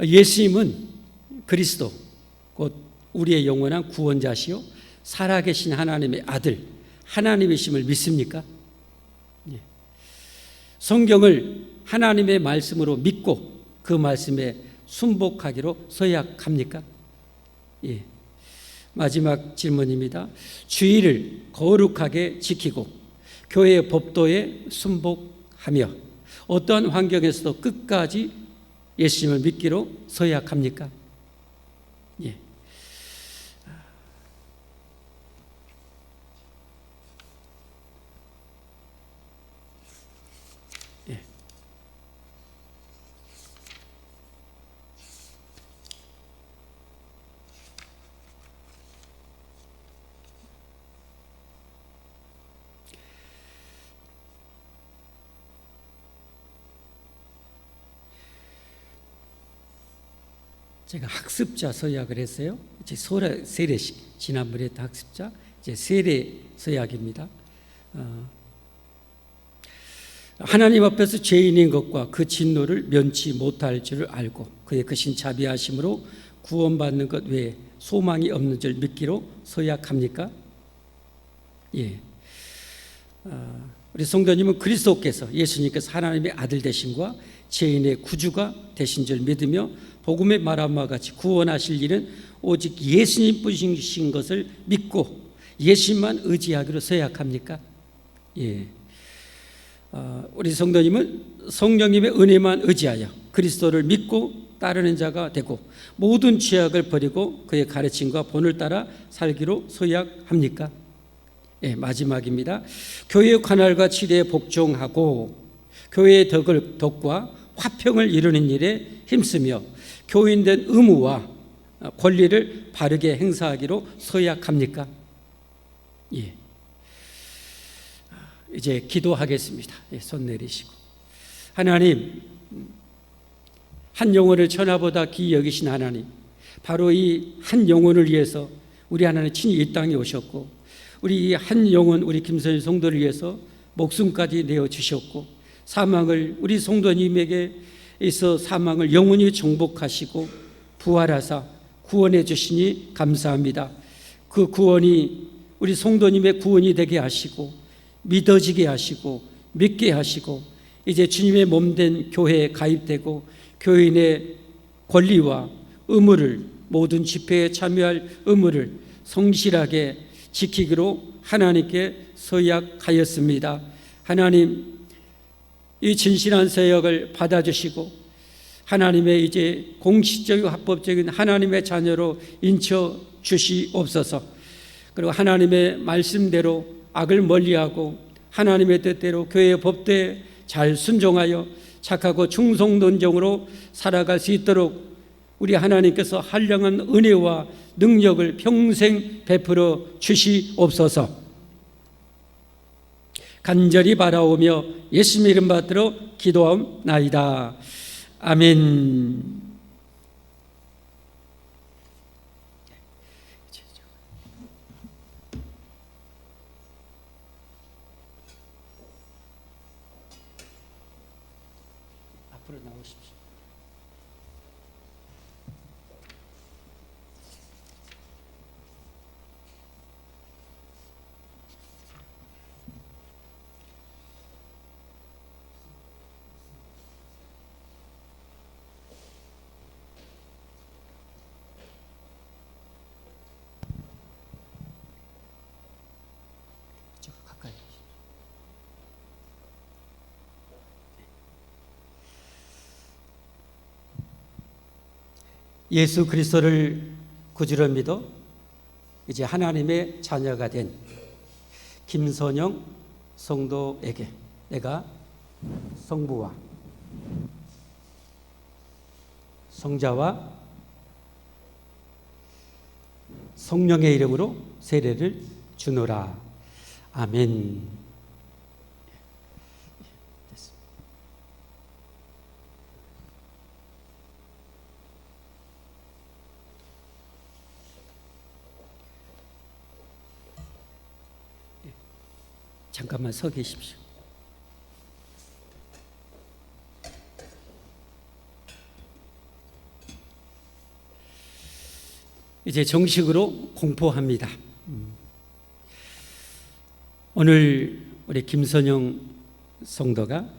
예수님은 그리스도, 곧 우리의 영원한 구원자시요 살아계신 하나님의 아들, 하나님이심을 믿습니까? 예. 성경을 하나님의 말씀으로 믿고 그 말씀에 순복하기로 서약합니까? 예. 마지막 질문입니다. 주의를 거룩하게 지키고 교회의 법도에 순복하며 어떠한 환경에서도 끝까지 예수님을 믿기로 서약합니까? 예. 예. 제가 학습자 서약을 했어요. 이제 세례식, 지난번에 했던 학습자, 이제 세례 서약입니다. 하나님 앞에서 죄인인 것과 그 진노를 면치 못할 줄을 알고 그의 크신 자비하심으로 구원받는 것 외에 소망이 없는 줄 믿기로 서약합니까? 예. 우리 성도님은 그리스도께서, 예수님께서 하나님의 아들 되심과 죄인의 구주가 되신 줄 믿으며 복음의 말한 바와 같이 구원하실 일은 오직 예수님 뿐이신 것을 믿고 예수님만 의지하기로 서약합니까? 예. 우리 성도님은 성령님의 은혜만 의지하여 그리스도를 믿고 따르는 자가 되고 모든 죄악을 버리고 그의 가르침과 본을 따라 살기로 서약합니까? 예, 마지막입니다. 교회의 관할과 치리에 복종하고 교회의 덕과 화평을 이루는 일에 힘쓰며 교인된 의무와 권리를 바르게 행사하기로 서약합니까? 예. 이제 기도하겠습니다. 예, 손 내리시고. 하나님, 한 영혼을 천하보다 귀히 여기신 하나님, 바로 이 한 영혼을 위해서 우리 하나님 친히 이 땅에 오셨고 우리 한 영혼, 우리 김선일 성도를 위해서 목숨까지 내어주셨고 사망을, 우리 성도님에게 있어 사망을 영원히 정복하시고 부활하사 구원해 주시니 감사합니다. 그 구원이 우리 성도님의 구원이 되게 하시고 믿어지게 하시고 믿게 하시고 이제 주님의 몸된 교회에 가입되고 교인의 권리와 의무를, 모든 집회에 참여할 의무를 성실하게 지키기로 하나님께 서약하였습니다. 하나님, 이 진실한 서약을 받아주시고 하나님의 이제 공식적이고 합법적인 하나님의 자녀로 인쳐 주시옵소서. 그리고 하나님의 말씀대로 악을 멀리하고 하나님의 뜻대로 교회의 법도에 잘 순종하여 착하고 충성논정으로 살아갈 수 있도록 우리 하나님께서 한량한 은혜와 능력을 평생 베풀어 주시옵소서. 간절히 바라오며 예수님 이름 받들어 기도하옵나이다. 아멘. 앞으로 나오십시오. 가까이. 예수 그리스도를 구주로 믿어 이제 하나님의 자녀가 된 김선영 성도에게 내가 성부와 성자와 성령의 이름으로 세례를 주노라. 아멘. 잠깐만 서 계십시오. 이제 정식으로 공포합니다. 오늘 우리 김선영 성도가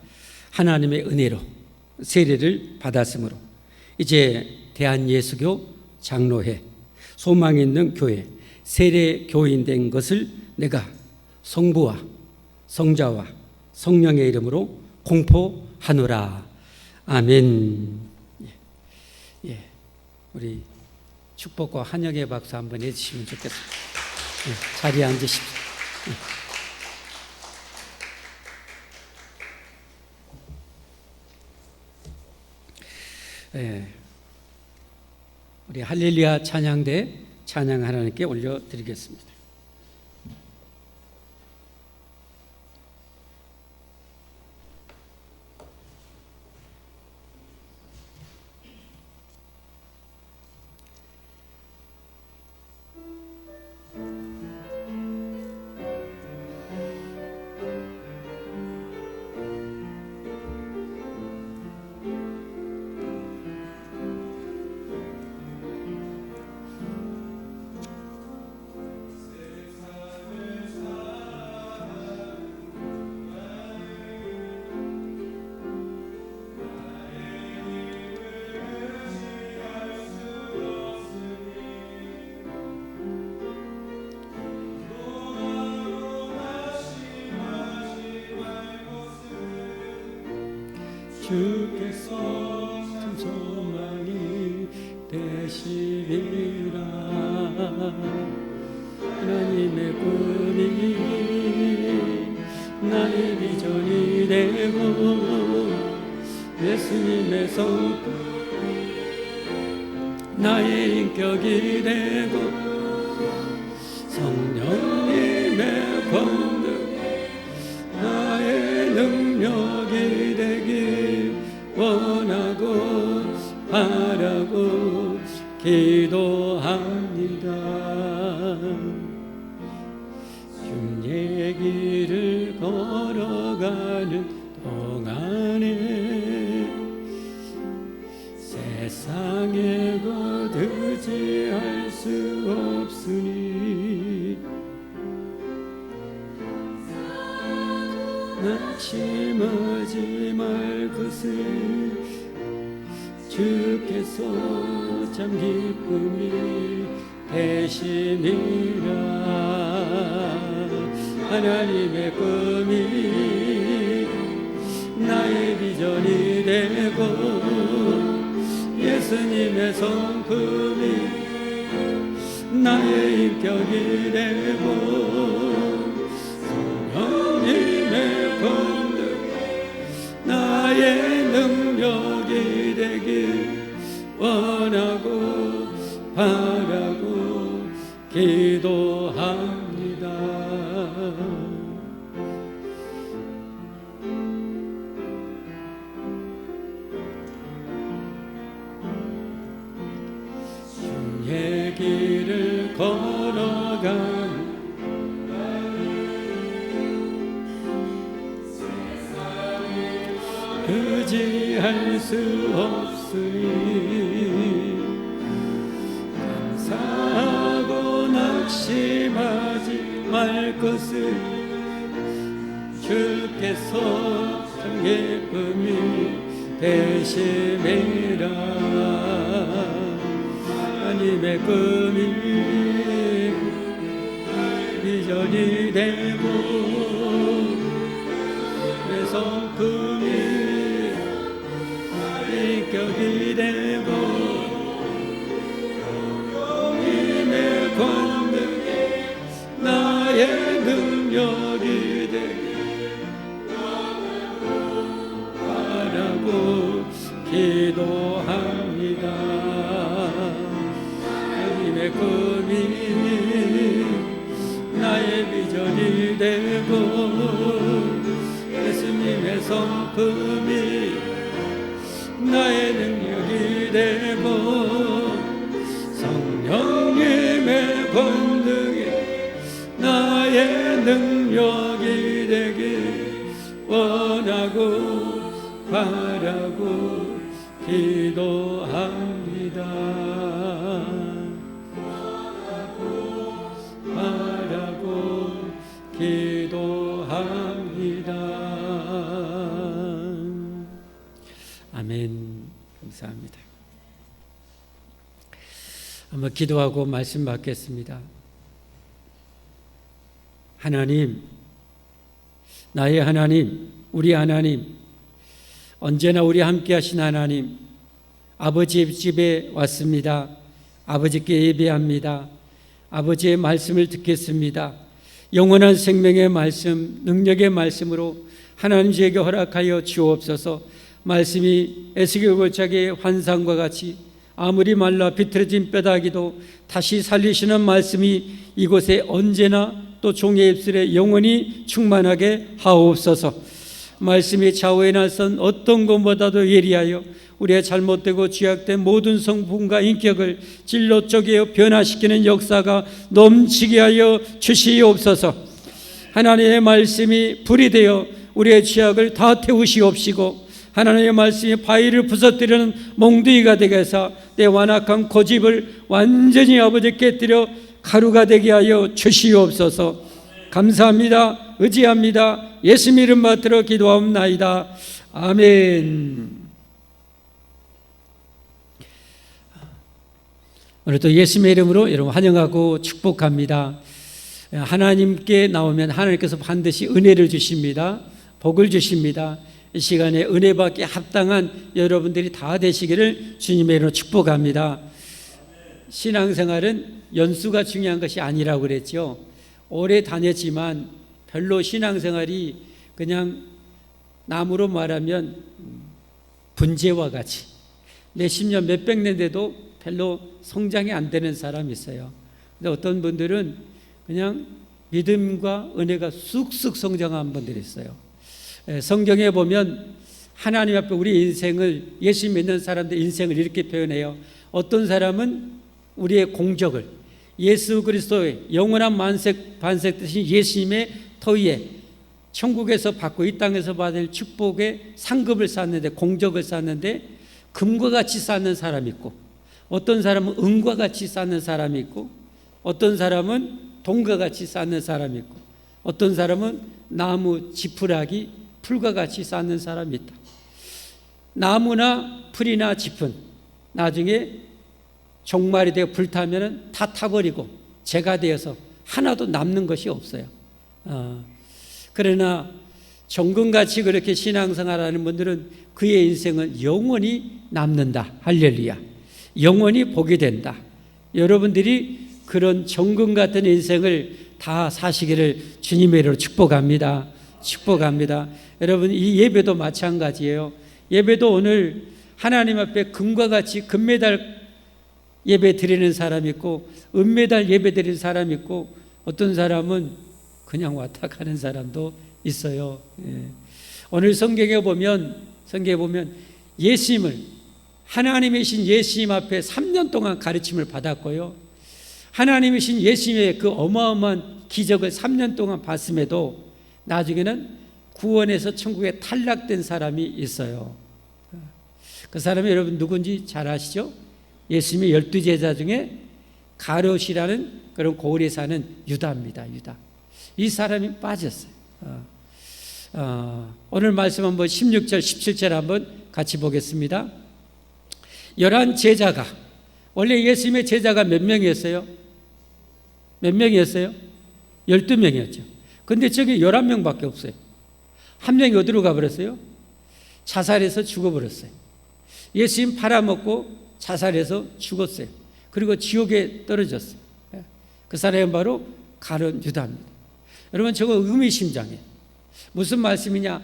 하나님의 은혜로 세례를 받았으므로 이제 대한예수교 장로회, 소망 있는 교회, 세례 교인 된 것을 내가 성부와 성자와 성령의 이름으로 공포하노라. 아멘. 예, 우리 축복과 환영의 박수 한번 해주시면 좋겠습니다. 예, 자리에 앉으십시오. 예, 우리 할렐루야 찬양대 찬양 하나님께 올려드리겠습니다. 주께서 참 소망이 되시리라. 하나님의 꿈이 나의 비전이 되고 예수님의 성품 나의 인격이 되고 성령님의 권능 나의 능력이 되길 원하고 바라고 기도합니다. 주의 길을 걸어가는 동안에 세상에 거두지할 수 없으니 낙심하지 말 것을 주께서 참 기쁨이 되시니라. 하나님의 꿈이 나의 비전이 되고 예수님의 성품이 나의 인격이 되고 성령님의 권능 나의 능력이 되길 원하고 바라고 기도합니다. 주의 길을 걸어가는 의지할 수 없으니 감사하고 낙심하지 말 것을 주께서 참 기쁨이 되심이라. 하나님의 꿈이 비전이 되고 내 성품이 인격이 되고 주님의 권능 나의 능력이 되길 바라고 기도합니다. 하나님의 꿈이 나의 비전이 되고 예수님의 성품이 나의 능력이 되고 성령님의 권능이 나의 능력이 되길 원하고 바라고 기도합니다. 바랍니다. 한번 기도하고 말씀 받겠습니다. 하나님, 나의 하나님, 우리 하나님, 언제나 우리 함께 하신 하나님, 아버지의 집에 왔습니다. 아버지께 예배합니다. 아버지의 말씀을 듣겠습니다. 영원한 생명의 말씀, 능력의 말씀으로 하나님 저에게 허락하여 주옵소서. 말씀이 에스겔 골짜기의 환상과 같이 아무리 말라 비틀어진 뼈다귀도 다시 살리시는 말씀이 이곳에 언제나 또 종의 입술에 영원히 충만하게 하옵소서. 말씀이 좌우에 나선 어떤 것보다도 예리하여 우리의 잘못되고 죄악된 모든 성품과 인격을 진로 쪼개어 변화시키는 역사가 넘치게 하여 주시옵소서. 하나님의 말씀이 불이 되어 우리의 죄악을 다 태우시옵시고 하나님의 말씀이 바위를 부서뜨리는 몽둥이가 되게 해서 내 완악한 고집을 완전히 아버지 깨뜨려 가루가 되게 하여 주시옵소서. 감사합니다. 의지합니다. 예수 이름 받들어 기도하옵나이다. 아멘. 오늘도 예수님의 이름으로 여러분 환영하고 축복합니다. 하나님께 나오면 하나님께서 반드시 은혜를 주십니다. 복을 주십니다. 이 시간에 은혜 받기에 합당한 여러분들이 다 되시기를 주님의 이름으로 축복합니다. 신앙생활은 연수가 중요한 것이 아니라고 그랬죠. 오래 다녔지만 별로 신앙생활이 그냥 남으로 말하면 분재와 같이 몇십 년 몇백 년 돼도 별로 성장이 안 되는 사람이 있어요. 근데 어떤 분들은 그냥 믿음과 은혜가 쑥쑥 성장한 분들이 있어요. 성경에 보면 하나님 앞에 우리 인생을, 예수 믿는 사람들 인생을 이렇게 표현해요. 어떤 사람은 우리의 공적을 예수 그리스도의 영원한 반석 되신 예수님의 터위에 천국에서 받고 이 땅에서 받을 축복의 상급을 쌓는데, 공적을 쌓는데 금과 같이 쌓는 사람이 있고, 어떤 사람은 은과 같이 쌓는 사람이 있고, 어떤 사람은 동과 같이 쌓는 사람이 있고, 어떤 사람은 나무 지푸라기 풀과 같이 쌓는 사람이 있다. 나무나 풀이나 짚은 나중에 종말이 되어 불타면 다 타버리고 재가 되어서 하나도 남는 것이 없어요. 그러나 정금같이 그렇게 신앙생활하는 분들은 그의 인생은 영원히 남는다. 할렐루야. 영원히 보게 된다. 여러분들이 그런 정금 같은 인생을 다 사시기를 주님의 이름으로 축복합니다. 축복합니다. 여러분, 이 예배도 마찬가지예요. 예배도 오늘 하나님 앞에 금과 같이 금메달 예배 드리는 사람이 있고, 은메달 예배 드리는 사람이 있고, 어떤 사람은 그냥 왔다 가는 사람도 있어요. 오늘 성경에 보면 예수님을, 하나님이신 예수님 앞에 3년 동안 가르침을 받았고요, 하나님이신 예수님의 그 어마어마한 기적을 3년 동안 봤음에도 나중에는 구원에서 천국에 탈락된 사람이 있어요. 그 사람이 여러분 누군지 잘 아시죠? 예수님의 12제자 중에 가룟이라는 그런 고을에 사는 유다입니다. 유다. 이 사람이 빠졌어요. 오늘 말씀 한번 16절 17절 한번 같이 보겠습니다. 11제자가, 원래 예수님의 제자가 몇 명이었어요? 몇 명이었어요? 12명이었죠. 근데 저기 11명밖에 없어요. 한 명이 어디로 가버렸어요? 자살해서 죽어버렸어요. 예수님 팔아먹고 자살해서 죽었어요. 그리고 지옥에 떨어졌어요. 그 사람은 바로 가룟 유다입니다. 여러분, 저거 의미심장해요. 무슨 말씀이냐?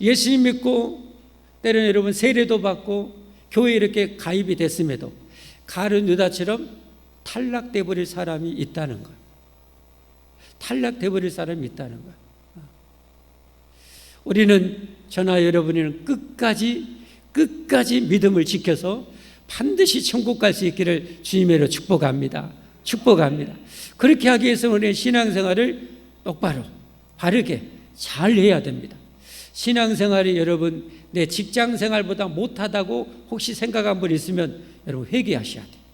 예수님 믿고 때로는 여러분 세례도 받고 교회에 이렇게 가입이 됐음에도 가룟 유다처럼 탈락돼 버릴 사람이 있다는 거예요. 탈락돼 버릴 사람이 있다는 거예요. 우리는, 저나 여러분이는 끝까지 믿음을 지켜서 반드시 천국 갈 수 있기를 주님으로 축복합니다. 축복합니다. 그렇게 하기 위해서 우리는 신앙생활을 똑바로 바르게 잘 해야 됩니다. 신앙생활이 여러분 내 직장생활보다 못하다고 혹시 생각한 분 있으면 여러분 회개하셔야 돼요.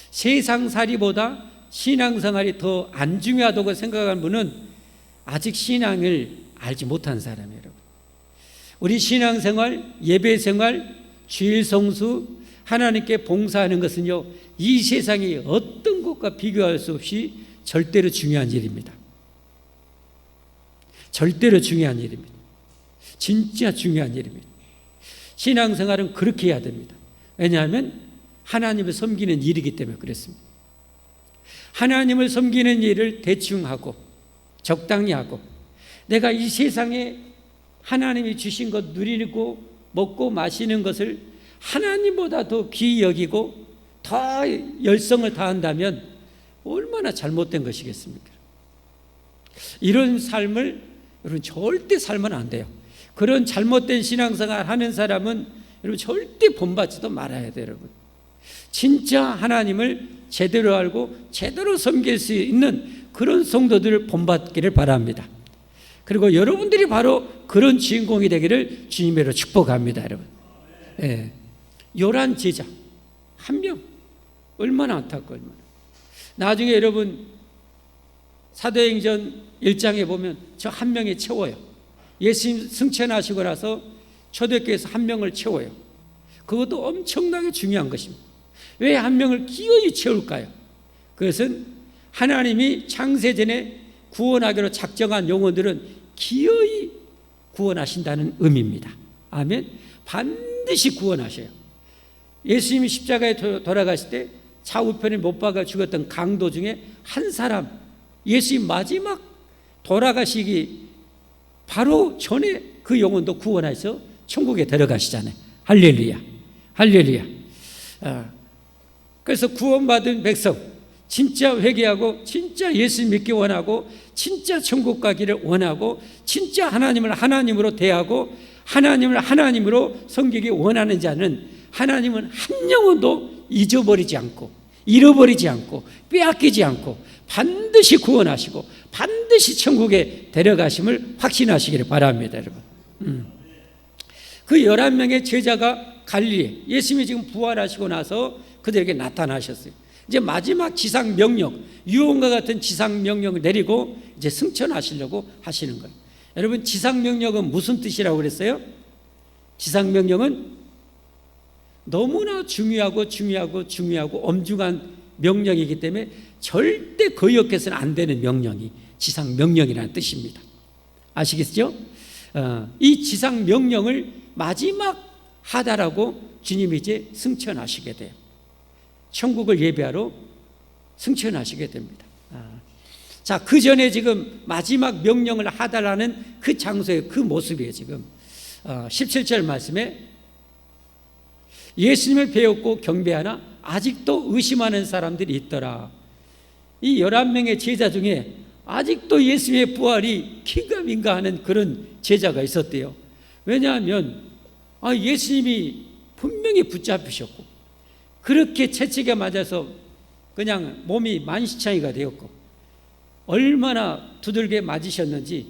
세상살이보다 신앙생활이 더 안 중요하다고 생각하는 분은 아직 신앙을 알지 못한 사람이에요. 여러분, 우리 신앙생활, 예배생활, 주일 성수, 하나님께 봉사하는 것은요, 이 세상의 어떤 것과 비교할 수 없이 절대로 중요한 일입니다. 절대로 중요한 일입니다. 진짜 중요한 일입니다. 신앙생활은 그렇게 해야 됩니다. 왜냐하면 하나님을 섬기는 일이기 때문에 그렇습니다. 하나님을 섬기는 일을 대충 하고 적당히 하고 내가 이 세상에 하나님이 주신 것 누리고 먹고 마시는 것을 하나님보다 더 귀히 여기고 더 열성을 다한다면 얼마나 잘못된 것이겠습니까? 이런 삶을 여러분 절대 살면 안 돼요. 그런 잘못된 신앙생활 하는 사람은 여러분 절대 본받지도 말아야 돼요. 여러분 진짜 하나님을 제대로 알고 제대로 섬길 수 있는 그런 성도들을 본받기를 바랍니다. 그리고 여러분들이 바로 그런 주인공이 되기를 주님으로 축복합니다. 여러분 요란 제자 한 명, 얼마나 안타까워. 얼마나. 나중에 여러분 사도행전 1장에 보면 저 한 명에 채워요. 예수님 승천하시고 나서 초대교회에서 한 명을 채워요. 그것도 엄청나게 중요한 것입니다. 왜 한 명을 기어이 채울까요? 그것은 하나님이 창세전에 구원하기로 작정한 영혼들은 기어이 구원하신다는 의미입니다. 아멘. 반드시 구원하셔요. 예수님이 십자가에 돌아가실 때 좌우편에 못 박아 죽었던 강도 중에 한 사람, 예수님 마지막 돌아가시기 바로 전에 그 영혼도 구원해서 천국에 들어가시잖아요. 할렐루야, 할렐루야. 그래서 구원받은 백성 진짜 회개하고 진짜 예수 믿기 원하고 진짜 천국 가기를 원하고 진짜 하나님을 하나님으로 대하고 하나님을 하나님으로 섬기기 원하는 자는 하나님은 한 영혼도 잊어버리지 않고 잃어버리지 않고 빼앗기지 않고 반드시 구원하시고 반드시 천국에 데려가심을 확신하시기를 바랍니다. 여러분 그 11명의 제자가 갈릴리 예수님이 지금 부활하시고 나서 그들에게 나타나셨어요. 이제 마지막 지상 명령, 유언과 같은 지상 명령을 내리고 이제 승천하시려고 하시는 거예요. 여러분 지상 명령은 무슨 뜻이라고 그랬어요? 지상 명령은 너무나 중요하고 엄중한 명령이기 때문에 절대 거역해서는 안 되는 명령이 지상 명령이라는 뜻입니다. 아시겠죠? 이 지상 명령을 마지막 하다라고 주님이 이제 승천하시게 돼요. 천국을 예배하러 승천하시게 됩니다. 자, 그 전에 지금 마지막 명령을 하다라는 그 장소의 그 모습이에요. 지금 17절 말씀에 예수님을 배웠고 경배하나 아직도 의심하는 사람들이 있더라. 이 11명의 제자 중에 아직도 예수님의 부활이 기가민가 하는 그런 제자가 있었대요. 왜냐하면 예수님이 분명히 붙잡히셨고 그렇게 채찍에 맞아서 그냥 몸이 만시창이가 되었고 얼마나 두들겨 맞으셨는지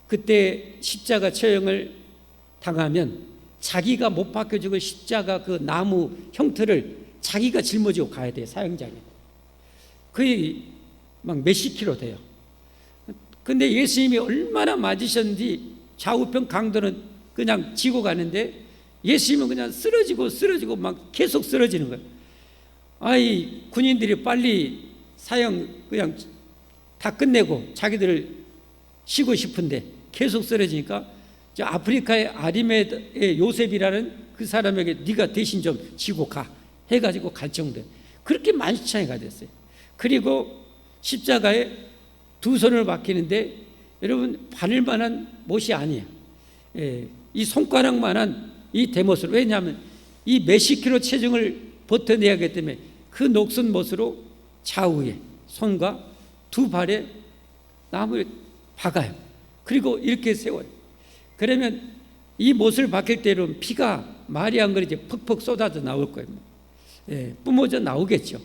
그때 십자가 처형을 당하면 자기가 못 박혀 죽은 십자가 그 나무 형틀을 자기가 짊어지고 가야 돼요. 사형장에. 거의 막 몇십 킬로 돼요. 근데 예수님이 얼마나 맞으셨는지 좌우편 강도는 그냥 지고 가는데 예수님은 그냥 쓰러지고 막 계속 쓰러지는 거예요. 군인들이 빨리 사형 그냥 다 끝내고 자기들을 쉬고 싶은데 계속 쓰러지니까 저 아프리카의 아리메의 요셉이라는 그 사람에게 네가 대신 좀 지고 가 해가지고 갈 정도예요. 그렇게 만시창이가 됐어요. 그리고 십자가에 두 손을 박히는데 여러분 바늘만한 못이 아니에요. 이 손가락만한 이 대못으로, 왜냐하면 이 몇십 킬로 체중을 버텨내야 하기 때문에 그 녹슨 못으로 좌우에 손과 두 발에 나무를 박아요. 그리고 이렇게 세워요. 그러면 이 못을 박힐 때는 피가 말이 안 그러지 퍽퍽 쏟아져 나올 거예요. 뿜어져 나오겠죠.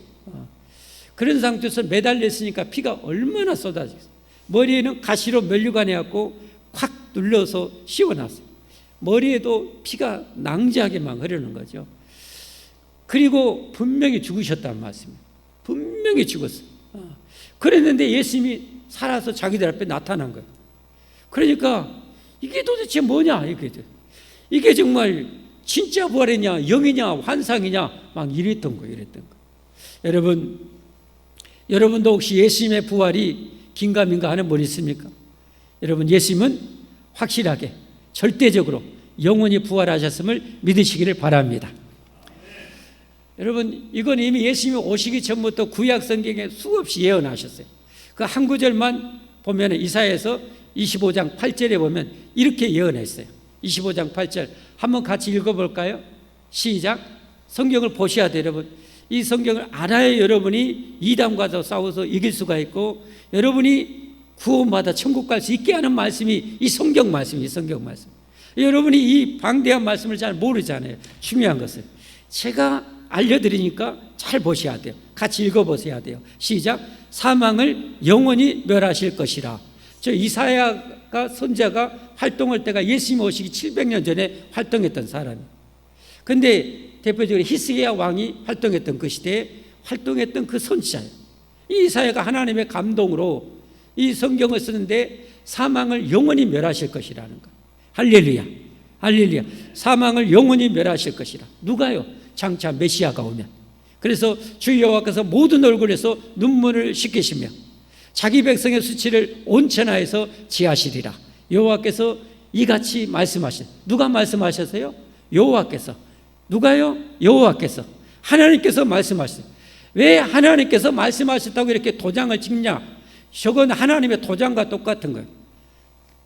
그런 상태에서 매달렸으니까 피가 얼마나 쏟아지겠어요. 머리에는 가시로 면류관해갖고 콱 눌러서 씌워놨어요. 머리에도 피가 낭자하게 막 흐르는 거죠. 그리고 분명히 죽으셨단 말씀이에요. 분명히 죽었어요. 그랬는데 예수님이 살아서 자기들 앞에 나타난 거예요. 그러니까 이게 도대체 뭐냐? 이게 정말 진짜 부활이냐, 영이냐, 환상이냐, 막 이랬던 거예요. 여러분도 혹시 예수님의 부활이 긴가민가 하는 분 있습니까? 여러분, 예수님은 확실하게, 절대적으로 영원히 부활하셨음을 믿으시기를 바랍니다. 여러분, 이건 이미 예수님이 오시기 전부터 구약 성경에 수없이 예언하셨어요. 그 한 구절만 보면 이사야에서 25장 8절에 보면 이렇게 예언했어요. 25장 8절 한번 같이 읽어볼까요? 시작. 성경을 보셔야 돼요. 여러분, 이 성경을 알아야 여러분이 이단과도 싸워서 이길 수가 있고, 여러분이 구원받아 천국 갈 수 있게 하는 말씀이 이 성경 말씀이에요. 성경 말씀. 여러분이 이 방대한 말씀을 잘 모르잖아요. 중요한 것은 제가 알려드리니까 잘 보셔야 돼요. 같이 읽어보셔야 돼요. 시작. 사망을 영원히 멸하실 것이라. 저 이사야가 선지자가 활동할 때가 예수님 오시기 700년 전에 활동했던 사람이에요. 근데 대표적으로 히스기야 왕이 활동했던 그 시대에 활동했던 그 선지자예요. 이 이사야가 하나님의 감동으로 이 성경을 쓰는데 사망을 영원히 멸하실 것이라는 거. 할렐루야. 할렐루야. 사망을 영원히 멸하실 것이라. 누가요? 장차 메시아가 오면. 그래서 주 여호와께서 모든 얼굴에서 눈물을 씻기시며 자기 백성의 수치를 온천하에서 지하시리라. 여호와께서 이같이 말씀하신. 누가 말씀하셨어요? 여호와께서. 누가요? 여호와께서. 하나님께서 말씀하셨어요. 왜 하나님께서 말씀하셨다고 이렇게 도장을 찍냐? 저건 하나님의 도장과 똑같은 거예요.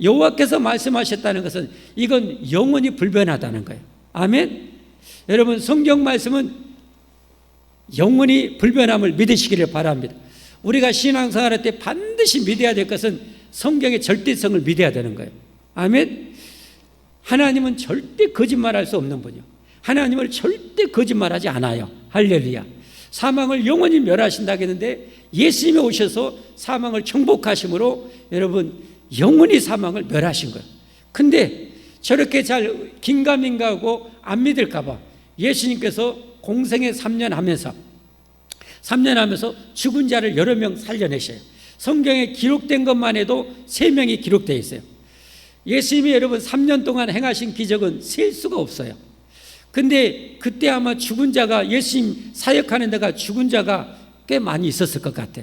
여호와께서 말씀하셨다는 것은 이건 영원히 불변하다는 거예요. 아멘. 여러분, 성경 말씀은 영원히 불변함을 믿으시기를 바랍니다. 우리가 신앙생활할 때 반드시 믿어야 될 것은 성경의 절대성을 믿어야 되는 거예요. 아멘. 하나님은 절대 거짓말할 수 없는 분이요. 하나님을 절대 거짓말하지 않아요. 할렐루야. 사망을 영원히 멸하신다고 했는데 예수님이 오셔서 사망을 정복하심으로 여러분 영원히 사망을 멸하신 거예요. 근데 저렇게 잘 긴가민가하고 안 믿을까 봐 예수님께서 공생애 3년 하면서 죽은 자를 여러 명 살려내셔요. 성경에 기록된 것만 해도 3명이 기록되어 있어요. 예수님이 여러분 3년 동안 행하신 기적은 셀 수가 없어요. 근데 그때 아마 죽은 자가, 예수님 사역하는 데가 죽은 자가 꽤 많이 있었을 것 같아.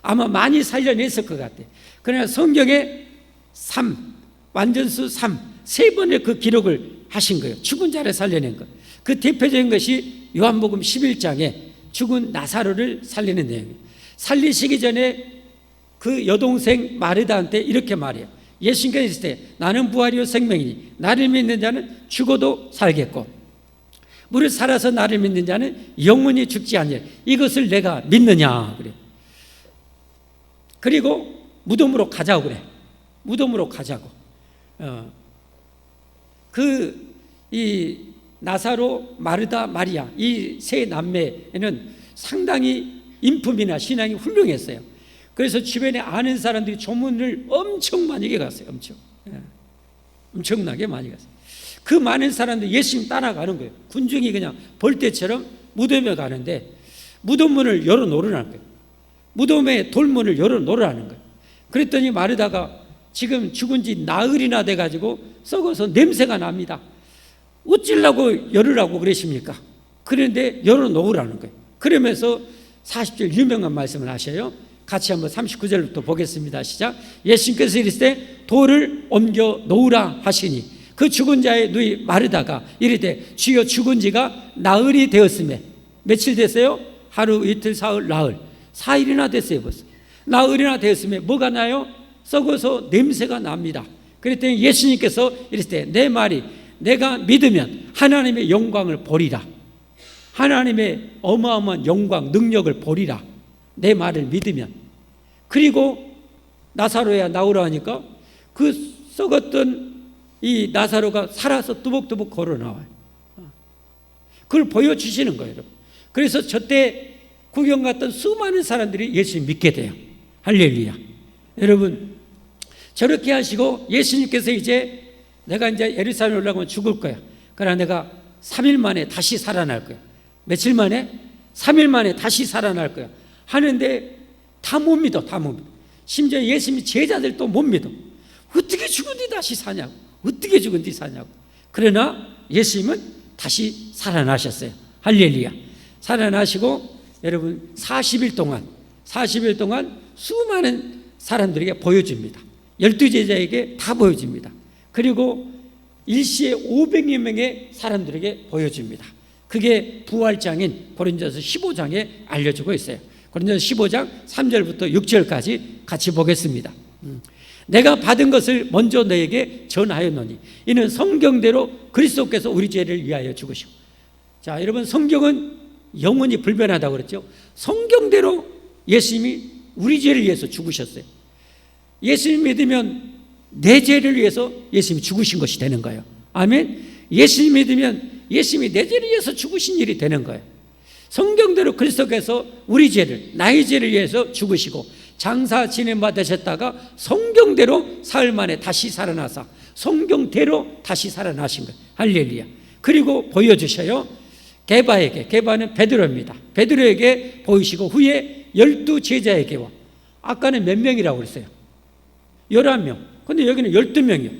아마 많이 살려냈을 것 같아. 그러나 성경에 3, 완전수 3, 3번의 그 기록을 하신 거예요. 죽은 자를 살려낸 것. 그 대표적인 것이 요한복음 11장에 죽은 나사로를 살리는 내용이에요. 살리시기 전에 그 여동생 마르다한테 이렇게 말해요. 예수님께서 있을 때 나는 부활이요 생명이니 나를 믿는 자는 죽어도 살겠고 무릇 살아서 나를 믿는 자는 영원히 죽지 않으리라. 이것을 내가 믿느냐 그래. 그리고 무덤으로 가자고 그래. 무덤으로 가자고. 이 나사로, 마르다, 마리아 이 세 남매는 상당히 인품이나 신앙이 훌륭했어요. 그래서 주변에 아는 사람들이 조문을 엄청 많이 갔어요. 엄청나게 많이 갔어요. 그 많은 사람들이 예수님 따라가는 거예요. 군중이 그냥 벌떼처럼 무덤에 가는데 무덤문을 열어놓으라는 거예요. 무덤의 돌문을 열어놓으라는 거예요. 그랬더니 마르다가 지금 죽은 지 나흘이나 돼가지고 썩어서 냄새가 납니다. 어찌려고 열으라고 그러십니까? 그런데 열어놓으라는 거예요. 그러면서 40절 유명한 말씀을 하셔요. 같이 한번 39절부터 보겠습니다. 시작. 예수님께서 이르시되 돌을 옮겨 놓으라 하시니 그 죽은 자의 누이 마르다가 이르되 주여 죽은 지가 나흘이 되었으며 며칠 됐어요? 하루, 이틀, 사흘, 나흘 4일이나 됐어요. 벌써 나흘이나 되었으며 뭐가 나요? 썩어서 냄새가 납니다. 그랬더니 예수님께서 이르시되 내 말이 내가 믿으면 하나님의 영광을 보리라. 하나님의 어마어마한 영광, 능력을 보리라. 내 말을 믿으면. 그리고 나사로야 나오라 하니까 그 썩었던 이 나사로가 살아서 뚜벅뚜벅 걸어 나와요. 그걸 보여주시는 거예요, 여러분. 그래서 저때 구경 갔던 수많은 사람들이 예수님 믿게 돼요. 할렐루야. 여러분, 저렇게 하시고 예수님께서 이제 내가 이제 예루살렘 올라가면 죽을 거야. 그러나 내가 3일 만에 다시 살아날 거야. 며칠 만에? 3일 만에 다시 살아날 거야. 하는데 다 못 믿어, 다 못 믿어. 심지어 예수님 제자들도 못 믿어. 어떻게 죽은 뒤 다시 사냐고. 어떻게 죽은 뒤 사냐고. 그러나 예수님은 다시 살아나셨어요. 할렐루야. 살아나시고 여러분 40일 동안 수많은 사람들에게 보여줍니다. 12제자에게 다 보여줍니다. 그리고 일시에 500여 명의 사람들에게 보여줍니다. 그게 부활장인 고린도서 15장에 알려주고 있어요. 고린도서 15장 3절부터 6절까지 같이 보겠습니다. 내가 받은 것을 먼저 너에게 전하였노니 이는 성경대로 그리스도께서 우리 죄를 위하여 죽으시고. 자, 여러분, 성경은 영원히 불변하다고 그랬죠. 성경대로 예수님이 우리 죄를 위해서 죽으셨어요. 예수님 믿으면 내 죄를 위해서 예수님이 죽으신 것이 되는 거예요. 아멘. 예수님 믿으면 예수님이 내 죄를 위해서 죽으신 일이 되는 거예요. 성경대로 그리스도께서 우리 죄를, 나의 죄를 위해서 죽으시고 장사 지냄 받으셨다가 성경대로 사흘 만에 다시 살아나서 성경대로 다시 살아나신 거예요. 할렐루야. 그리고 보여주셔요. 게바는 베드로입니다. 베드로에게 보이시고 후에 12제자에게와, 아까는 몇 명이라고 그랬어요? 11명. 근데 여기는 12명이요.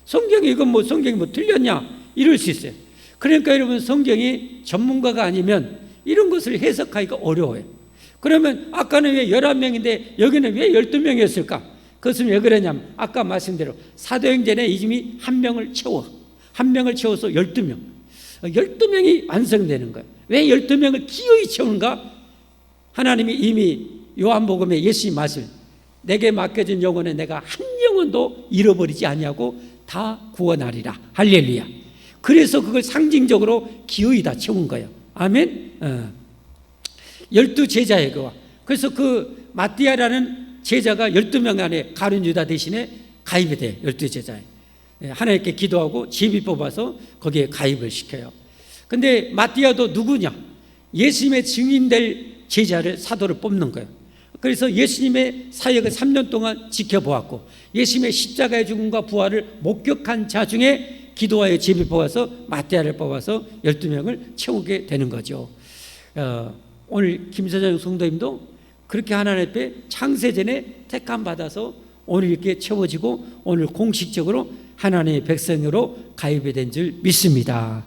성경이 이건 뭐 성경이 뭐 틀렸냐 이럴 수 있어요. 그러니까 여러분, 성경이 전문가가 아니면 이런 것을 해석하기가 어려워요. 그러면 아까는 왜 11명인데 여기는 왜 12명이었을까? 그것은 왜 그러냐면 아까 말씀대로 사도행전에 이미 한 명을 채워서 12명. 12명이 완성되는 거예요. 왜 12명을 기어이 채우는가? 하나님이 이미 요한복음에 예수님 말씀, 내게 맡겨진 영혼은 내가 한 영혼도 잃어버리지 아니하고 다 구원하리라. 할렐루야. 그래서 그걸 상징적으로 기어이 다 채운 거예요. 아멘. 12제자에게와, 그래서 그 마띠아라는 제자가 12명 안에 가룟 유다 대신에 가입이 돼요. 12제자에 하나님께 기도하고 제비 뽑아서 거기에 가입을 시켜요. 근데 마띠아도 누구냐? 예수님의 증인될 제자를, 사도를 뽑는 거예요. 그래서 예수님의 사역을 3년 동안 지켜보았고 예수님의 십자가의 죽음과 부활을 목격한 자 중에 기도하여 제비 뽑아서 마띠아를 뽑아서 12명을 채우게 되는 거죠. 오늘 김서정 성도님도 그렇게 하나님 앞에 창세전에 택함 받아서 오늘 이렇게 채워지고 오늘 공식적으로 하나님의 백성으로 가입이 된 줄 믿습니다.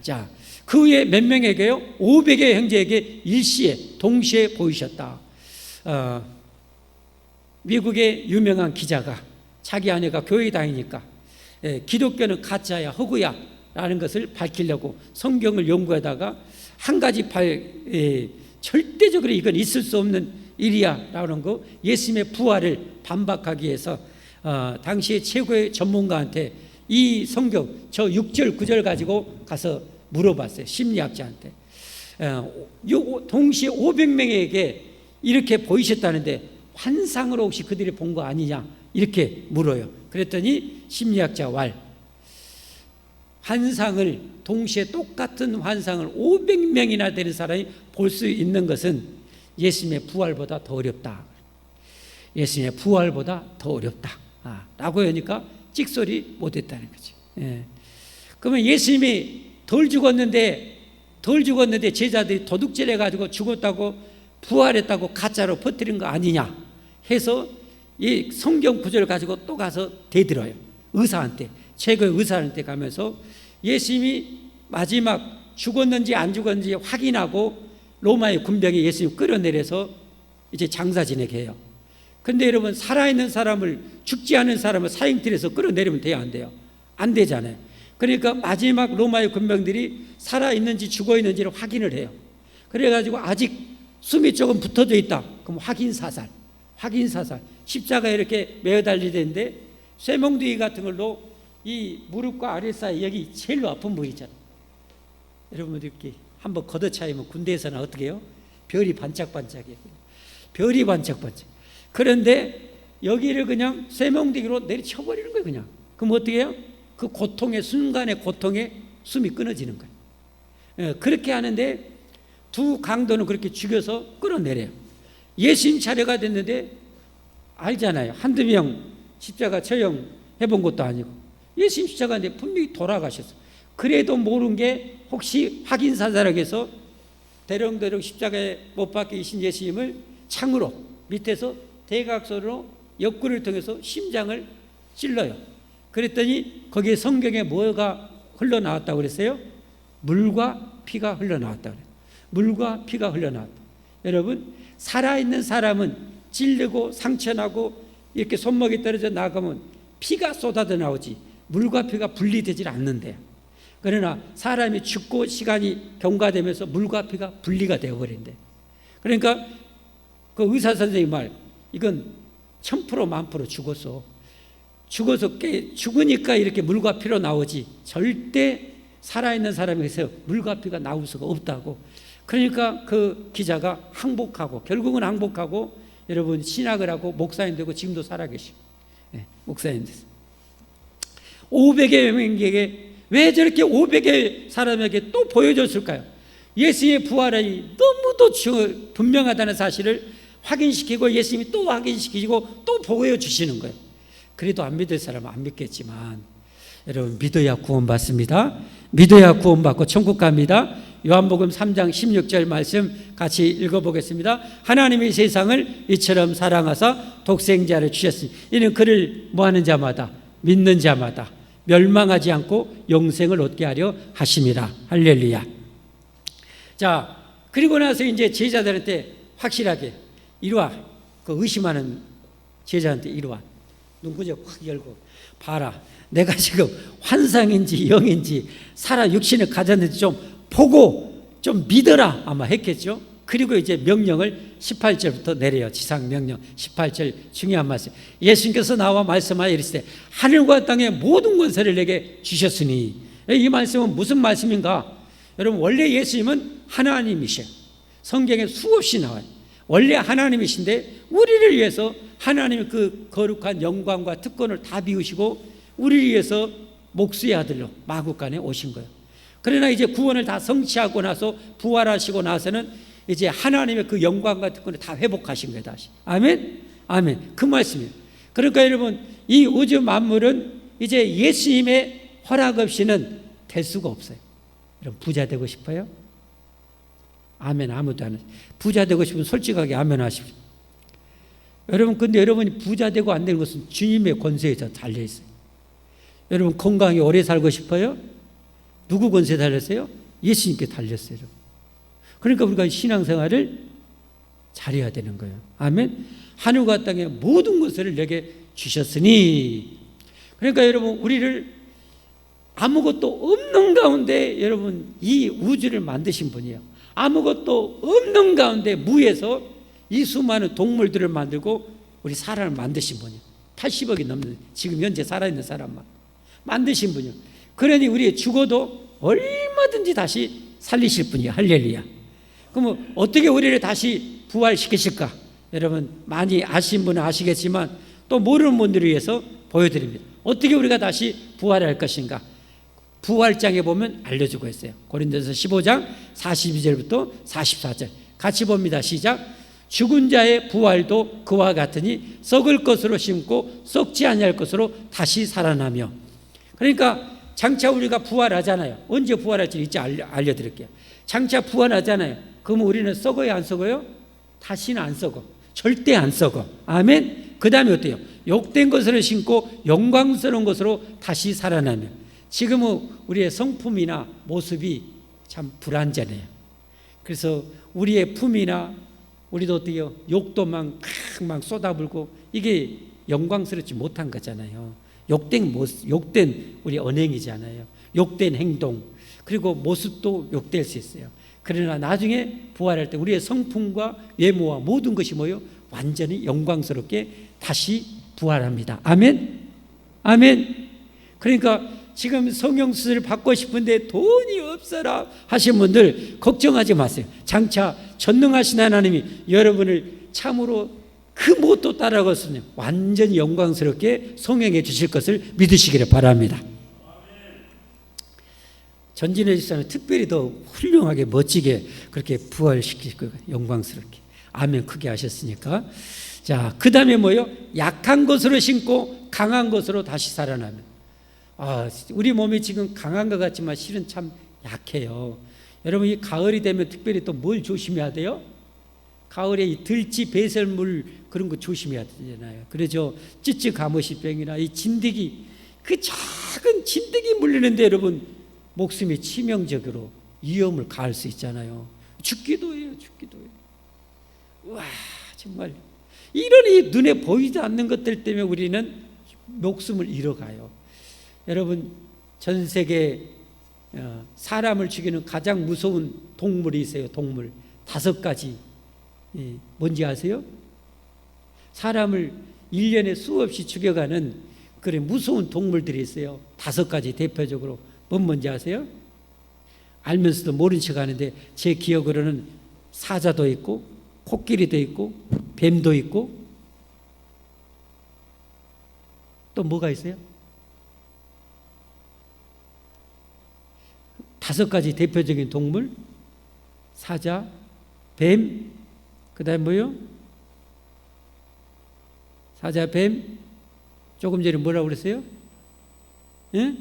자, 그 후에 몇 명에게요? 500의 형제에게 일시에 동시에 보이셨다. 미국의 유명한 기자가 자기 아내가 교회 다니니까 기독교는 가짜야, 허구야 라는 것을 밝히려고 성경을 연구하다가 한 가지 절대적으로 이건 있을 수 없는 일이야 라는 거, 예수님의 부활을 반박하기 위해서 당시의 최고의 전문가한테 이 성경 저 6절 9절 가지고 가서 물어봤어요. 심리학자한테. 동시에 500명에게 이렇게 보이셨다는데 환상으로 혹시 그들이 본 거 아니냐 이렇게 물어요. 그랬더니 심리학자 환상을, 동시에 똑같은 환상을 500명이나 되는 사람이 볼 수 있는 것은 예수님의 부활보다 더 어렵다. 예수님의 부활보다 더 어렵다 라고 하니까 찍소리 못했다는 거죠. 그러면 예수님이 덜 죽었는데 제자들이 도둑질 해가지고 죽었다고 부활했다고 가짜로 퍼뜨린 거 아니냐 해서 이 성경 구절을 가지고 또 가서 대들어요. 최고의 의사한테 가면서 예수님이 마지막 죽었는지 안 죽었는지 확인하고 로마의 군병이 예수님 끌어내려서 이제 장사 지내게 해요. 근데 여러분, 살아있는 사람을, 죽지 않은 사람을 사형틀에서 끌어내리면 돼요, 안 돼요? 안 되잖아요. 그러니까 마지막 로마의 군병들이 살아있는지 죽어있는지를 확인을 해요. 그래가지고 아직 숨이 조금 붙어져 있다. 그럼 확인사살. 십자가에 이렇게 매어 달리는데 쇠몽둥이 같은 걸로 이 무릎과 아래 사이 여기 제일 아픈 부위잖아요. 여러분들 이렇게 한번 걷어차이면 군대에서는 어떻게 해요? 별이 반짝반짝해요. 별이 반짝반짝. 그런데 여기를 그냥 쇠몽둥이로 내리쳐버리는 거예요, 그냥. 그럼 어떻게 해요? 그 고통의, 순간의 고통에 숨이 끊어지는 거예요. 그렇게 하는데 두 강도는 그렇게 죽여서 끌어내려요. 예수님 차례가 됐는데 알잖아요. 한두 명 십자가 처형 해본 것도 아니고 예수님 십자가인데 분명히 돌아가셨어요. 그래도 모르는 게 혹시 확인사살하기 위해서 대령대령 십자가에 못 박히신 예수님을 창으로 밑에서 대각선으로 옆구리를 통해서 심장을 찔러요. 그랬더니 거기에 성경에 뭐가 흘러나왔다고 그랬어요? 물과 피가 흘러나왔다고 그래요. 물과 피가 흘러나왔다. 여러분, 살아있는 사람은 찔르고 상처나고 이렇게 손목이 떨어져 나가면 피가 쏟아져 나오지 물과 피가 분리되질 않는데요. 그러나 사람이 죽고 시간이 경과되면서 물과 피가 분리가 되어버린대. 그러니까 그 의사 선생님 말, 이건 1000% 만프로 죽으니까 이렇게 물과 피로 나오지 절대 살아있는 사람에서 물과 피가 나올 수가 없다고. 그러니까 그 기자가 결국은 항복하고 여러분 신학을 하고 목사님 되고 지금도 살아계시고, 네, 목사님 됐어요. 500여 명에게 왜 저렇게 500의 사람에게 또 보여줬을까요? 예수님의 부활이 너무도 분명하다는 사실을 확인시키고 예수님이 또 확인시키고 또 보여주시는 거예요. 그래도 안 믿을 사람은 안 믿겠지만 여러분, 믿어야 구원받습니다. 믿어야 구원받고 천국 갑니다. 요한복음 3장 16절 말씀 같이 읽어보겠습니다. 하나님이 세상을 이처럼 사랑하사 독생자를 주셨으니 이는 그를 뭐하는 자마다, 믿는 자마다 멸망하지 않고 영생을 얻게 하려 하심이라. 할렐루야. 자, 그리고 나서 이제 제자들한테 확실하게 이리 와. 그 의심하는 제자한테 이리 와. 눈구멍 확 열고 봐라. 내가 지금 환상인지 영인지 살아 육신을 가졌는지 좀 보고 좀 믿어라 아마 했겠죠. 그리고 이제 명령을 18절부터 내려요. 지상 명령 18절 중요한 말씀. 예수님께서 나와 말씀하여 이르시되 하늘과 땅의 모든 권세를 내게 주셨으니, 이 말씀은 무슨 말씀인가? 여러분, 원래 예수님은 하나님이셔요. 성경에 수없이 나와요. 원래 하나님이신데 우리를 위해서 하나님의 그 거룩한 영광과 특권을 다 비우시고 우리를 위해서 목수의 아들로 마구간에 오신 거예요. 그러나 이제 구원을 다 성취하고 나서 부활하시고 나서는 이제 하나님의 그 영광과 특권을 다 회복하신 거예요. 다시. 아멘? 아멘. 그 말씀이에요. 그러니까 여러분, 이 우주 만물은 이제 예수님의 허락 없이는 될 수가 없어요. 여러분, 부자 되고 싶어요? 아멘. 아무도 안 해요. 부자 되고 싶으면 솔직하게 아멘 하십시오. 여러분, 근데 여러분이 부자 되고 안 되는 것은 주님의 권세에 달려 있어요. 여러분, 건강히 오래 살고 싶어요? 누구 권세에 달렸어요? 예수님께 달렸어요. 그러니까 우리가 신앙생활을 잘해야 되는 거예요. 아멘. 하늘과 땅의 모든 것을 내게 주셨으니, 그러니까 여러분, 우리를 아무것도 없는 가운데 여러분 이 우주를 만드신 분이에요. 아무것도 없는 가운데 무에서 이 수많은 동물들을 만들고 우리 사람을 만드신 분이에요. 80억이 넘는 지금 현재 살아있는 사람만 만드신 분이에요. 그러니 우리 죽어도 얼마든지 다시 살리실 분이에요. 할렐루야. 그럼 어떻게 우리를 다시 부활시키실까? 여러분, 많이 아신 분은 아시겠지만 또 모르는 분들을 위해서 보여드립니다. 어떻게 우리가 다시 부활할 것인가? 부활장에 보면 알려주고 있어요. 고린도서 15장 42절부터 44절 같이 봅니다. 시작. 죽은 자의 부활도 그와 같으니 썩을 것으로 심고 썩지 아니할 것으로 다시 살아나며. 그러니까 장차 우리가 부활하잖아요. 언제 부활할지 이제 알려드릴게요. 장차 부활하잖아요. 그러면 우리는 썩어요, 안 썩어요? 다시는 안 썩어. 절대 안 썩어. 아멘. 그 다음에 어때요? 욕된 것으로 심고 영광스러운 것으로 다시 살아나며. 지금은 우리의 성품이나 모습이 참 불완전해요. 그래서 우리의 품이나 우리도 어때요? 욕도 막 쏟아불고 이게 영광스럽지 못한 거잖아요. 욕된 모습, 욕된 우리 언행이잖아요. 욕된 행동, 그리고 모습도 욕될 수 있어요. 그러나 나중에 부활할 때 우리의 성품과 외모와 모든 것이 뭐요? 완전히 영광스럽게 다시 부활합니다. 아멘? 아멘? 그러니까 지금 성형수술을 받고 싶은데 돈이 없어라 하신 분들 걱정하지 마세요. 장차 전능하신 하나님이 여러분을 참으로 그 무엇도 따라가서는 완전히 영광스럽게 성형해 주실 것을 믿으시기를 바랍니다. 전진해 주시면 특별히 더 훌륭하게 멋지게 그렇게 부활시킬 거예요. 영광스럽게. 아멘 크게 하셨으니까. 자, 그 다음에 뭐요? 약한 것으로 심고 강한 것으로 다시 살아나면. 우리 몸이 지금 강한 것 같지만 실은 참 약해요. 여러분, 이 가을이 되면 특별히 또 뭘 조심해야 돼요? 가을에 이 들쥐 배설물 그런 거 조심해야 되잖아요. 그래서 찌찌가무시병이나 이 진드기, 그 작은 진드기 물리는데 여러분 목숨이 치명적으로 위험을 가할 수 있잖아요. 죽기도 해요. 와, 정말 이런 이 눈에 보이지 않는 것들 때문에 우리는 목숨을 잃어가요. 여러분, 전 세계 사람을 죽이는 가장 무서운 동물이 있어요. 동물 5가지. 뭔지 아세요? 사람을 1년에 수없이 죽여가는 그런 무서운 동물들이 있어요. 5가지 대표적으로. 뭔지 아세요? 알면서도 모른 척 하는데 제 기억으로는 사자도 있고 코끼리도 있고 뱀도 있고 또 뭐가 있어요? 5가지 대표적인 동물, 사자, 뱀, 그 다음에 뭐요? 사자, 뱀, 조금 전에 뭐라고 그랬어요? 예?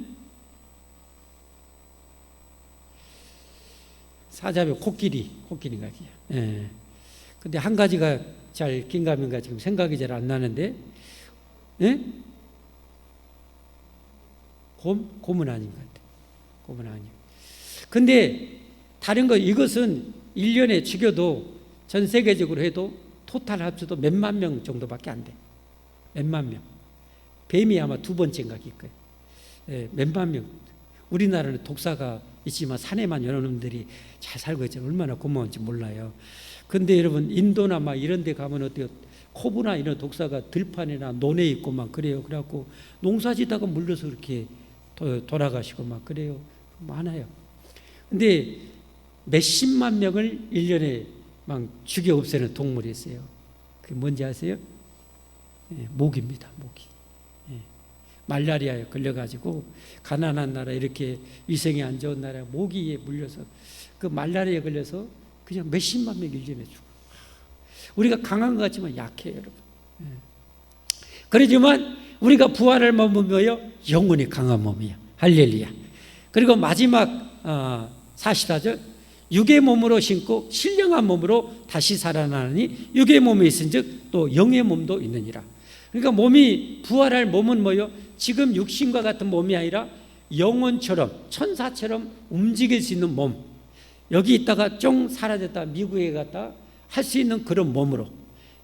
사자, 뱀, 코끼리인가? 예. 근데 한 가지가 잘 긴가민가 지금 생각이 잘 안 나는데, 예? 곰은 아닌 것 같아요. 곰은 아니에요. 근데 다른 거, 이것은 1년에 죽여도 전 세계적으로 해도 토탈 합쳐도 몇만 명 정도밖에 안 돼. 몇만 명. 뱀이 아마 2번째인가 길 거예요. 예, 몇만 명. 우리나라는 독사가 있지만 산에만 여러 놈들이 잘 살고 있잖아요. 얼마나 고마운지 몰라요. 근데 여러분, 인도나 막 이런 데 가면 어때요? 코브나 이런 독사가 들판이나 논에 있고 막 그래요. 그래갖고 농사 짓다가 물려서 이렇게 돌아가시고 막 그래요. 많아요. 근데 몇십만 명을 1년에 막 죽여 없애는 동물이 있어요. 그게 뭔지 아세요? 예, 모기입니다. 모기. 예. 말라리아에 걸려가지고 가난한 나라, 이렇게 위생이 안 좋은 나라 모기에 물려서 그 말라리아에 걸려서 그냥 몇십만 명이 1년에 죽어. 우리가 강한 것 같지만 약해요, 여러분. 예. 그러지만 우리가 부활할 몸은 뭐예요? 영원히 강한 몸이에요. 할렐루야. 그리고 마지막 44절, 육의 몸으로 신고 신령한 몸으로 다시 살아나니 육의 몸이 있은즉 또 영의 몸도 있느니라. 그러니까 몸이, 부활할 몸은 뭐예요? 지금 육신과 같은 몸이 아니라 영혼처럼, 천사처럼 움직일 수 있는 몸. 여기 있다가 쫑 사라졌다 미국에 갔다 할 수 있는 그런 몸으로.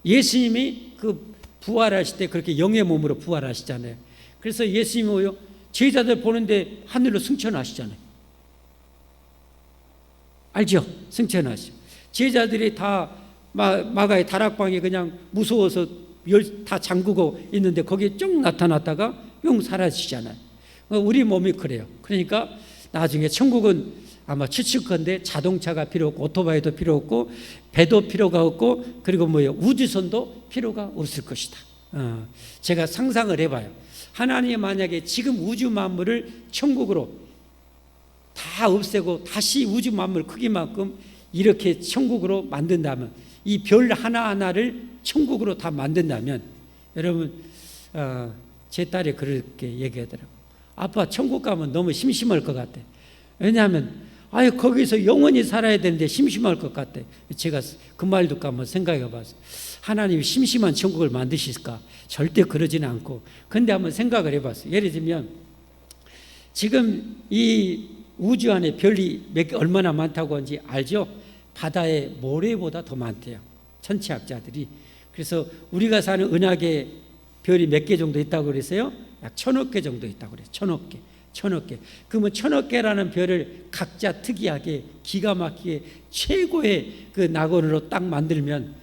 예수님이 그 부활하실 때 그렇게 영의 몸으로 부활하시잖아요. 그래서 예수님이 뭐예요? 제자들 보는데 하늘로 승천하시잖아요. 알죠? 승천하시죠. 제자들이 다 마가의 다락방에 그냥 무서워서 다 잠그고 있는데 거기에 쭉 나타났다가 뿅 사라지잖아요. 우리 몸이 그래요. 그러니까 나중에 천국은 아마 추측컨대 자동차가 필요 없고 오토바이도 필요 없고 배도 필요가 없고 그리고 뭐예요? 우주선도 필요가 없을 것이다. 제가 상상을 해봐요. 하나님이 만약에 지금 우주 만물을 천국으로 다 없애고 다시 우주 만물 크기만큼 이렇게 천국으로 만든다면, 이 별 하나하나를 천국으로 다 만든다면, 여러분, 제 딸이 그렇게 얘기하더라고요. 아빠, 천국 가면 너무 심심할 것 같아. 왜냐하면 거기서 영원히 살아야 되는데 심심할 것 같아. 제가 그 말 듣고 한번 생각해 봤어요. 하나님이 심심한 천국을 만드실까? 절대 그러지는 않고. 근데 한번 생각을 해봤어요. 예를 들면 지금 이 우주 안에 별이 얼마나 많다고 하는지 알죠? 바다의 모래보다 더 많대요. 천체학자들이. 그래서 우리가 사는 은하계 별이 몇 개 정도 있다고 그랬어요? 약 1000억 개 정도 있다고 그래요. 1000억 개. 그러면 1000억 개라는 별을 각자 특이하게 기가 막히게 최고의 그 낙원으로 딱 만들면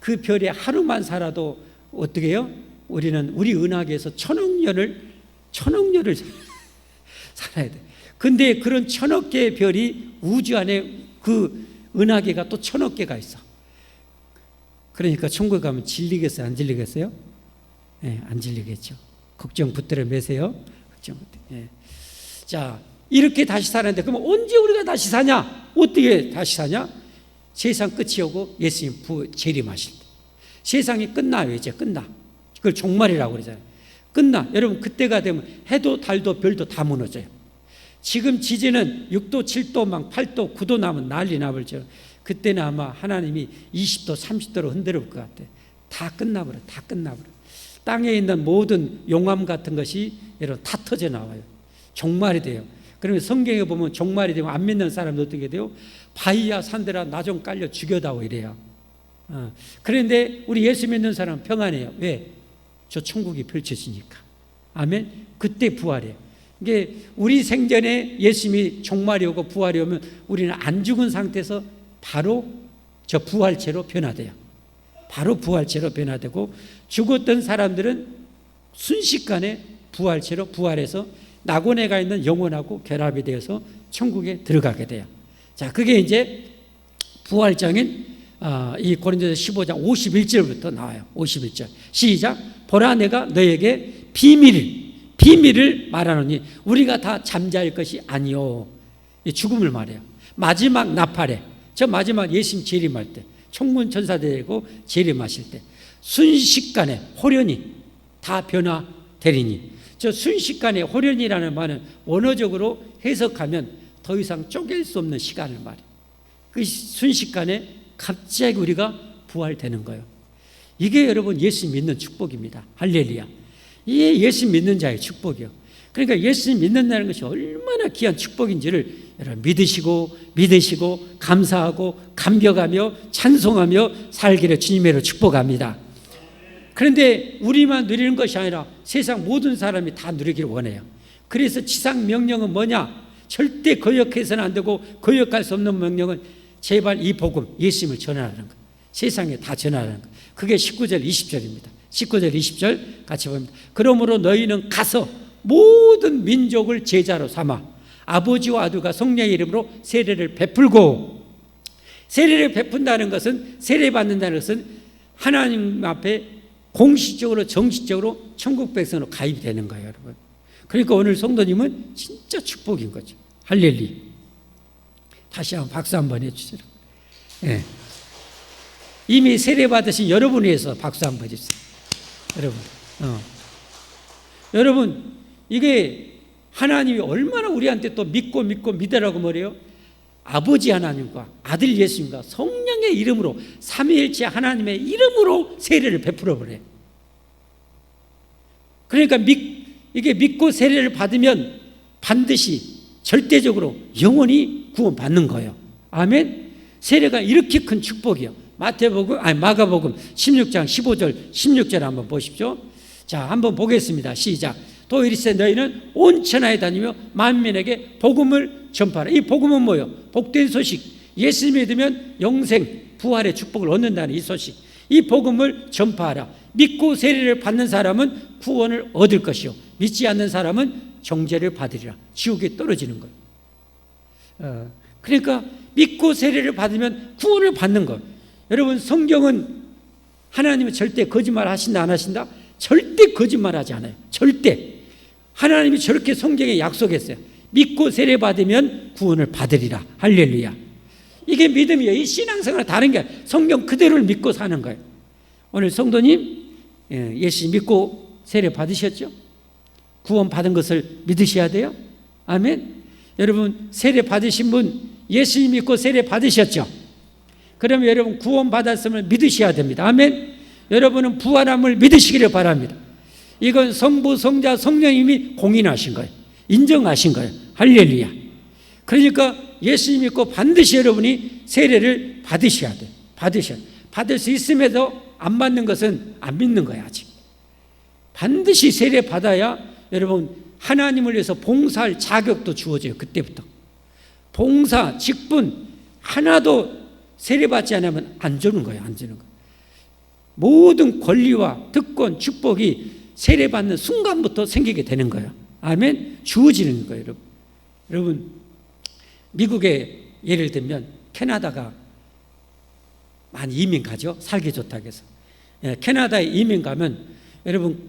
그 별에 하루만 살아도 어떻게 해요? 우리는 우리 은하계에서 1000억 년을 살아야 돼. 근데 그런 1000억 개의 별이 우주 안에 그 은하계가 또 1000억 개가 있어. 그러니까 천국에 가면 질리겠어요? 안 질리겠어요? 네, 안 질리겠죠. 걱정 붙들어 매세요. 걱정 붙들어. 네. 자, 이렇게 다시 사는데 그러면 언제 우리가 다시 사냐? 어떻게 다시 사냐? 세상 끝이 오고 예수님 재림하실 때. 세상이 끝나요. 이제 끝나. 그걸 종말이라고 그러잖아요. 끝나. 여러분, 그때가 되면 해도 달도 별도 다 무너져요. 지금 지진은 6도, 7도, 막 8도, 9도 나면 난리 나버리죠. 그때는 아마 하나님이 20도 30도로 흔들어 볼 것 같아요. 다 끝나버려. 땅에 있는 모든 용암 같은 것이 여러분 다 터져 나와요. 종말이 돼요. 그러면 성경에 보면 종말이 되면 안 믿는 사람도 어떻게 돼요? 바위야 산들아 나 좀 깔려 죽여다오 이래요. 그런데 우리 예수 믿는 사람은 평안해요. 왜? 저 천국이 펼쳐지니까. 아멘. 그때 부활해요. 이게 우리 생전에 예수님이 종말이 오고 부활이 오면 우리는 안 죽은 상태에서 바로 저 부활체로 변화돼요. 바로 부활체로 변화되고, 죽었던 사람들은 순식간에 부활체로 부활해서 낙원에 가 있는 영혼하고 결합이 되어서 천국에 들어가게 돼요. 자, 그게 이제 부활장인 이 고린도서 15장 51절부터 나와요. 51절 시작. 보라 내가 너에게 비밀을 말하노니 우리가 다 잠잘 것이 아니요. 죽음을 말해요. 마지막 나팔에, 저 마지막 예수님 재림할 때, 천군 천사들이고 재림하실 때 순식간에 호련히 다 변화되리니, 저 순식간에 호련이라는 말은 원어적으로 해석하면 더 이상 쪼갤 수 없는 시간을 말해요. 그 순식간에 갑자기 우리가 부활되는 거예요. 이게 여러분 예수 믿는 축복입니다. 할렐루야. 이게 예수 믿는 자의 축복이요. 그러니까 예수 믿는다는 것이 얼마나 귀한 축복인지를 여러분 믿으시고 감사하고 감격하며 찬송하며 살기를 주님으로 축복합니다. 그런데 우리만 누리는 것이 아니라 세상 모든 사람이 다 누리기를 원해요. 그래서 지상 명령은 뭐냐? 절대 거역해서는 안 되고 거역할 수 없는 명령은 제발 이 복음 예수님을 전하라는 것, 세상에 다 전하라는 것. 그게 19절 20절입니다 19절 20절 같이 봅니다. 그러므로 너희는 가서 모든 민족을 제자로 삼아 아버지와 아들과 성령의 이름으로 세례를 베풀고, 세례를 베푼다는 것은, 세례 받는다는 것은 하나님 앞에 공식적으로 정식적으로 천국 백성으로 가입이 되는 거예요, 여러분. 그러니까 오늘 성도님은 진짜 축복인 거죠. 할렐루야. 다시 한번 박수 한번 해주세요. 네. 이미 세례 받으신 여러분을 위해서 박수 한번 해주세요. 여러분, 이게 하나님이 얼마나 우리한테 또 믿고 믿으라고 뭐래요? 아버지 하나님과 아들 예수님과 성령의 이름으로, 삼위일체 하나님의 이름으로 세례를 베풀어 버려요. 그러니까 이게 믿고 세례를 받으면 반드시 절대적으로 영원히 구원받는 거예요. 아멘. 세례가 이렇게 큰 축복이요. 마가복음 16장 15절 16절 한번 보십시오. 자, 한번 보겠습니다. 시작. 또 이르시되 너희는 온 천하에 다니며 만민에게 복음을 전파하라. 이 복음은 뭐예요? 복된 소식. 예수 믿으면 영생 부활의 축복을 얻는다는 이 소식. 이 복음을 전파하라. 믿고 세례를 받는 사람은 구원을 얻을 것이요, 믿지 않는 사람은 정죄를 받으리라. 지옥에 떨어지는 거예요. 그러니까 믿고 세례를 받으면 구원을 받는 거예요. 여러분, 성경은 하나님은 절대 거짓말 하신다 안 하신다? 절대 거짓말하지 않아요. 절대. 하나님이 저렇게 성경에 약속했어요. 믿고 세례 받으면 구원을 받으리라. 할렐루야. 이게 믿음이에요. 이 신앙생활은 다른 게 아니에요. 성경 그대로를 믿고 사는 거예요. 오늘 성도님, 예수 믿고 세례 받으셨죠? 구원 받은 것을 믿으셔야 돼요. 아멘. 여러분, 세례 받으신 분, 예수 믿고 세례 받으셨죠? 그러면 여러분 구원 받았음을 믿으셔야 됩니다. 아멘. 여러분은 부활함을 믿으시기를 바랍니다. 이건 성부, 성자, 성령님이 공인하신 거예요. 인정하신 거예요. 할렐루야. 그러니까 예수 믿고 반드시 여러분이 세례를 받으셔야 돼요. 받을 수 있음에도 안 받는 것은 안 믿는 거예요. 아직. 반드시 세례 받아야 여러분 하나님을 위해서 봉사할 자격도 주어져요. 그때부터. 봉사, 직분 하나도 세례받지 않으면 안 주는 거예요. 안 주는 거예요. 모든 권리와 특권, 축복이 세례받는 순간부터 생기게 되는 거예요. 아멘. 주어지는 거예요. 여러분, 미국에 예를 들면 캐나다가 많이 이민 가죠. 살기 좋다고 해서. 캐나다에 이민 가면 여러분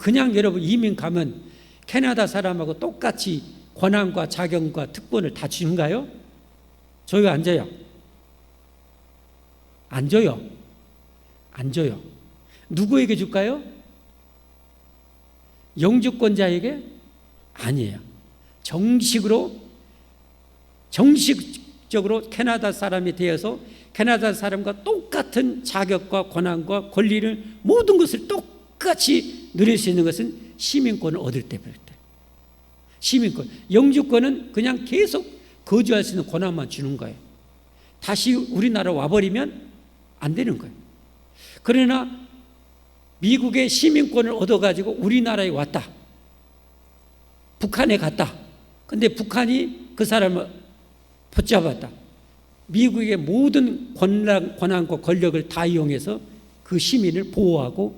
이민 가면 캐나다 사람하고 똑같이 권한과 자격과 특권을 다 주는가요? 줘요, 안 줘요? 안 줘요. 안 줘요. 누구에게 줄까요? 영주권자에게? 아니에요. 정식 적으로 캐나다 사람이 되어서 캐나다 사람과 똑같은 자격과 권한과 권리를 모든 것을 똑같이 누릴 수 있는 것은 시민권을 얻을 때부터. 시민권, 영주권은 그냥 계속 거주할 수 있는 권한만 주는 거예요. 다시 우리나라 와버리면 안 되는 거예요. 그러나 미국의 시민권을 얻어가지고 우리나라에 왔다. 북한에 갔다. 근데 북한이 그 사람을 붙잡았다. 미국의 모든 권한과 권력을 다 이용해서 그 시민을 보호하고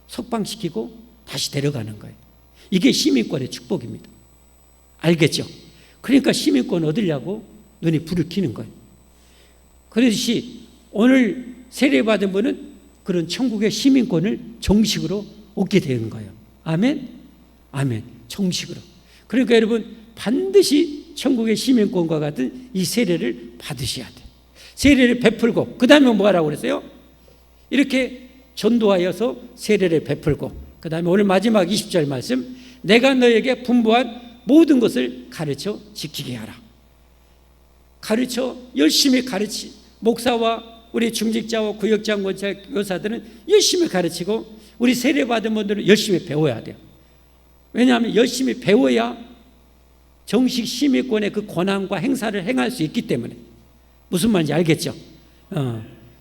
석방시키고 다시 데려가는 거예요. 이게 시민권의 축복입니다. 알겠죠? 그러니까 시민권 얻으려고 눈이 불을 켜는 거예요. 그렇듯이 오늘 세례받은 분은 그런 천국의 시민권을 정식으로 얻게 되는 거예요. 아멘? 아멘. 정식으로. 그러니까 여러분 반드시 천국의 시민권과 같은 이 세례를 받으셔야 돼요. 세례를 베풀고 그 다음에 뭐라고 그랬어요? 이렇게 전도하여서 세례를 베풀고 그 다음에 오늘 마지막 20절 말씀, 내가 너에게 분부한 모든 것을 가르쳐 지키게 하라. 가르쳐 열심히 가르치, 목사와 우리 중직자와 구역장 교사들은 열심히 가르치고 우리 세례받은 분들은 열심히 배워야 돼요. 왜냐하면 열심히 배워야 정식 시민권의 그 권한과 행사를 행할 수 있기 때문에. 무슨 말인지 알겠죠?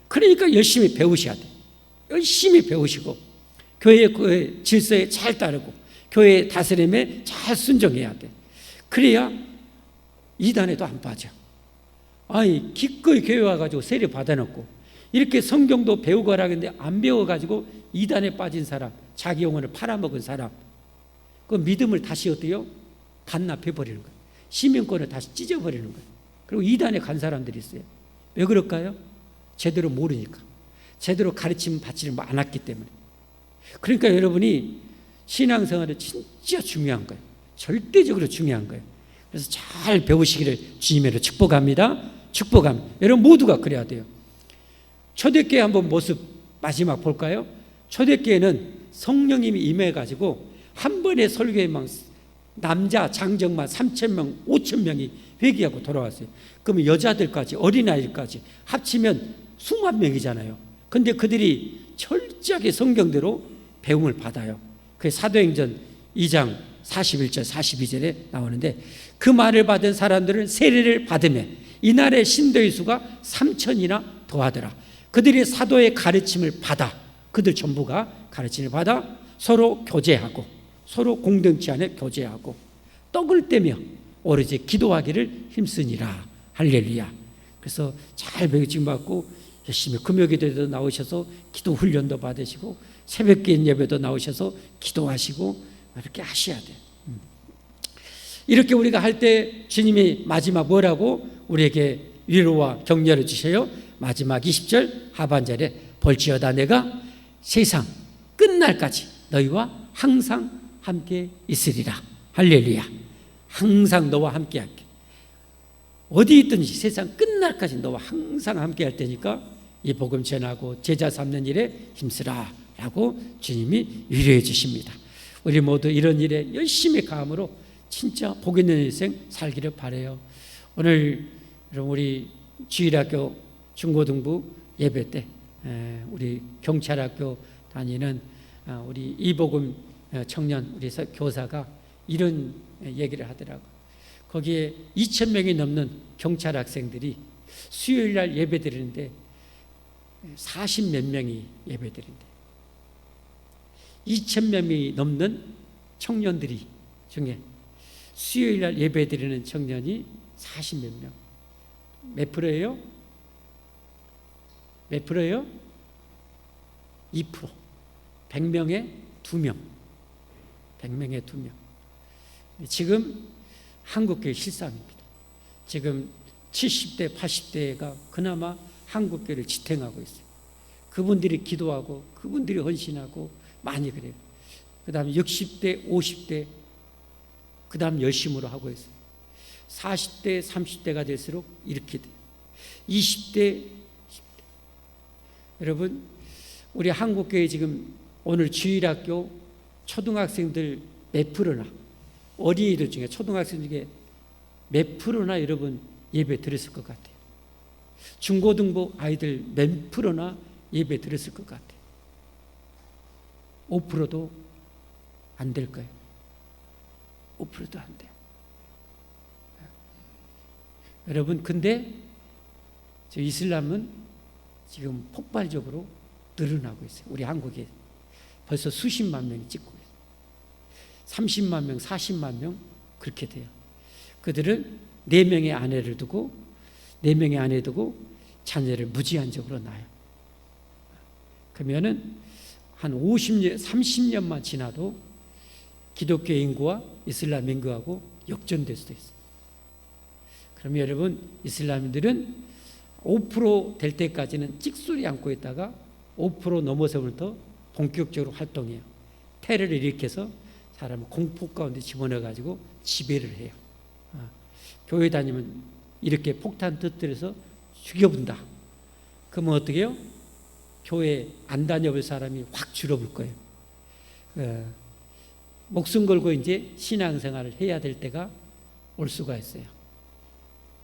그러니까 열심히 배우셔야 돼요. 열심히 배우시고 교회의 그 질서에 잘 따르고 교회의 다스림에 잘 순종해야 돼. 그래야 이단에도 안 빠져. 아니 기꺼이 교회 와가지고 세례 받아놓고 이렇게 성경도 배우고 하라는데 안 배워가지고 이단에 빠진 사람, 자기 영혼을 팔아먹은 사람, 그 믿음을 다시 어때요? 반납해버리는 거예요. 시민권을 다시 찢어버리는 거예요. 그리고 이단에 간 사람들이 있어요. 왜 그럴까요? 제대로 모르니까. 제대로 가르침 받지 않았기 때문에. 그러니까 여러분이 신앙생활은 진짜 중요한 거예요. 절대적으로 중요한 거예요. 그래서 잘 배우시기를 주님으로 축복합니다. 축복합니다. 여러분 모두가 그래야 돼요. 초대교회 한번 모습 마지막 볼까요? 초대교회는 성령님이 임해가지고 한 번에 설교에만 남자 장정만 3,000명, 5,000명이 회개하고 돌아왔어요. 그러면 여자들까지 어린아이들까지 합치면 수만 명이잖아요. 근데 그들이 철저하게 성경대로 배움을 받아요. 그게 사도행전 2장 41절 42절에 나오는데 그 말을 받은 사람들은 세례를 받으며 이날의 신도의 수가 3,000이나 더하더라. 그들이 사도의 가르침을 받아, 그들 전부가 가르침을 받아 서로 교제하고 서로 공동체 안에 교제하고 떡을 떼며 오로지 기도하기를 힘쓰니라. 할렐루야. 그래서 잘 배우침 받고 열심히 금요기도에도 나오셔서 기도 훈련도 받으시고 새벽기도 예배도 나오셔서 기도하시고 이렇게 하셔야 돼요. 이렇게 우리가 할 때 주님이 마지막 뭐라고 우리에게 위로와 격려를 주셔요? 마지막 20절 하반절에 볼지어다 내가 세상 끝날까지 너희와 항상 함께 있으리라. 할렐루야. 항상 너와 함께 할게. 어디 있든지 세상 끝날까지 너와 항상 함께 할 테니까 이 복음 전하고 제자 삼는 일에 힘쓰라 라고 주님이 위로해 주십니다. 우리 모두 이런 일에 열심히 감으로 진짜 복 있는 인생 살기를 바라요. 오늘 우리 주일학교 중고등부 예배 때 우리 경찰학교 다니는 우리 이복음 청년 우리 교사가 이런 얘기를 하더라고요. 거기에 2,000명이 넘는 경찰 학생들이 수요일 날 예배 드리는데 40몇 명이 예배 드린대. 2,000명이 넘는 청년들이 중에 수요일 날 예배 드리는 청년이 40몇 명. 몇 프로예요? 몇 프로예요? 2%. 100명에 2명. 100명에 2명. 지금 한국교회 실상입니다. 지금 70대, 80대가 그나마 한국교회를 지탱하고 있어요. 그분들이 기도하고 그분들이 헌신하고 많이 그래요. 그 다음에 60대, 50대 그 다음 열심으로 하고 있어요. 40대, 30대가 될수록 이렇게 돼요. 20대, 10대. 여러분 우리 한국교회 지금 오늘 주일학교 초등학생들 몇 프로나 어린이들 중에 초등학생 중에 몇 프로나 여러분 예배 드렸을 것 같아요. 중고등부 아이들 몇 프로나 예배 드렸을 것 같아요. 5%도 안 될 거예요. 5%도 안 돼요. 여러분, 근데 저 이슬람은 지금 폭발적으로 늘어나고 있어요. 우리 한국에 벌써 수십만 명이 찍고 있어요. 30만 명, 40만 명 그렇게 돼요. 그들은 4명의 아내를 두고 4명의 아내 두고 자녀를 무제한적으로 낳아요. 그러면은 한 50년, 30년만 지나도 기독교 인구와 이슬람 인구하고 역전될 수도 있어요. 그러면 여러분, 이슬람인들은 5% 때까지는 찍소리 안고 있다가 5% 넘어서부터 본격적으로 활동해요. 테러를 일으켜서 사람을 공포 가운데 집어넣어가지고 지배를 해요. 교회 다니면 이렇게 폭탄 터뜨려서 죽여본다. 그러면 어떻게 해요? 교회 안 다녀볼 사람이 확 줄어들 거예요. 목숨 걸고 이제 신앙생활을 해야 될 때가 올 수가 있어요.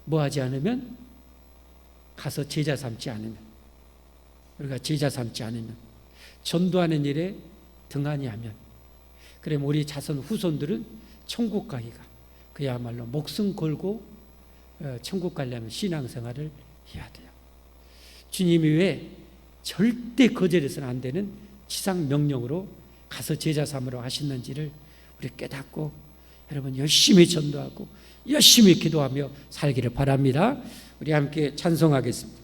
뭐 하지 않으면, 가서 제자 삼지 않으면, 우리가 제자 삼지 않으면, 전도하는 일에 등한히 하면, 그러면 우리 자손 후손들은 천국 가기가 그야말로 목숨 걸고 천국 가려면 신앙생활을 해야 돼요. 주님이 왜 절대 거절해서는 안 되는 지상 명령으로 가서 제자 삼으라고 하셨는지를 우리 깨닫고 여러분 열심히 전도하고 열심히 기도하며 살기를 바랍니다. 우리 함께 찬송하겠습니다.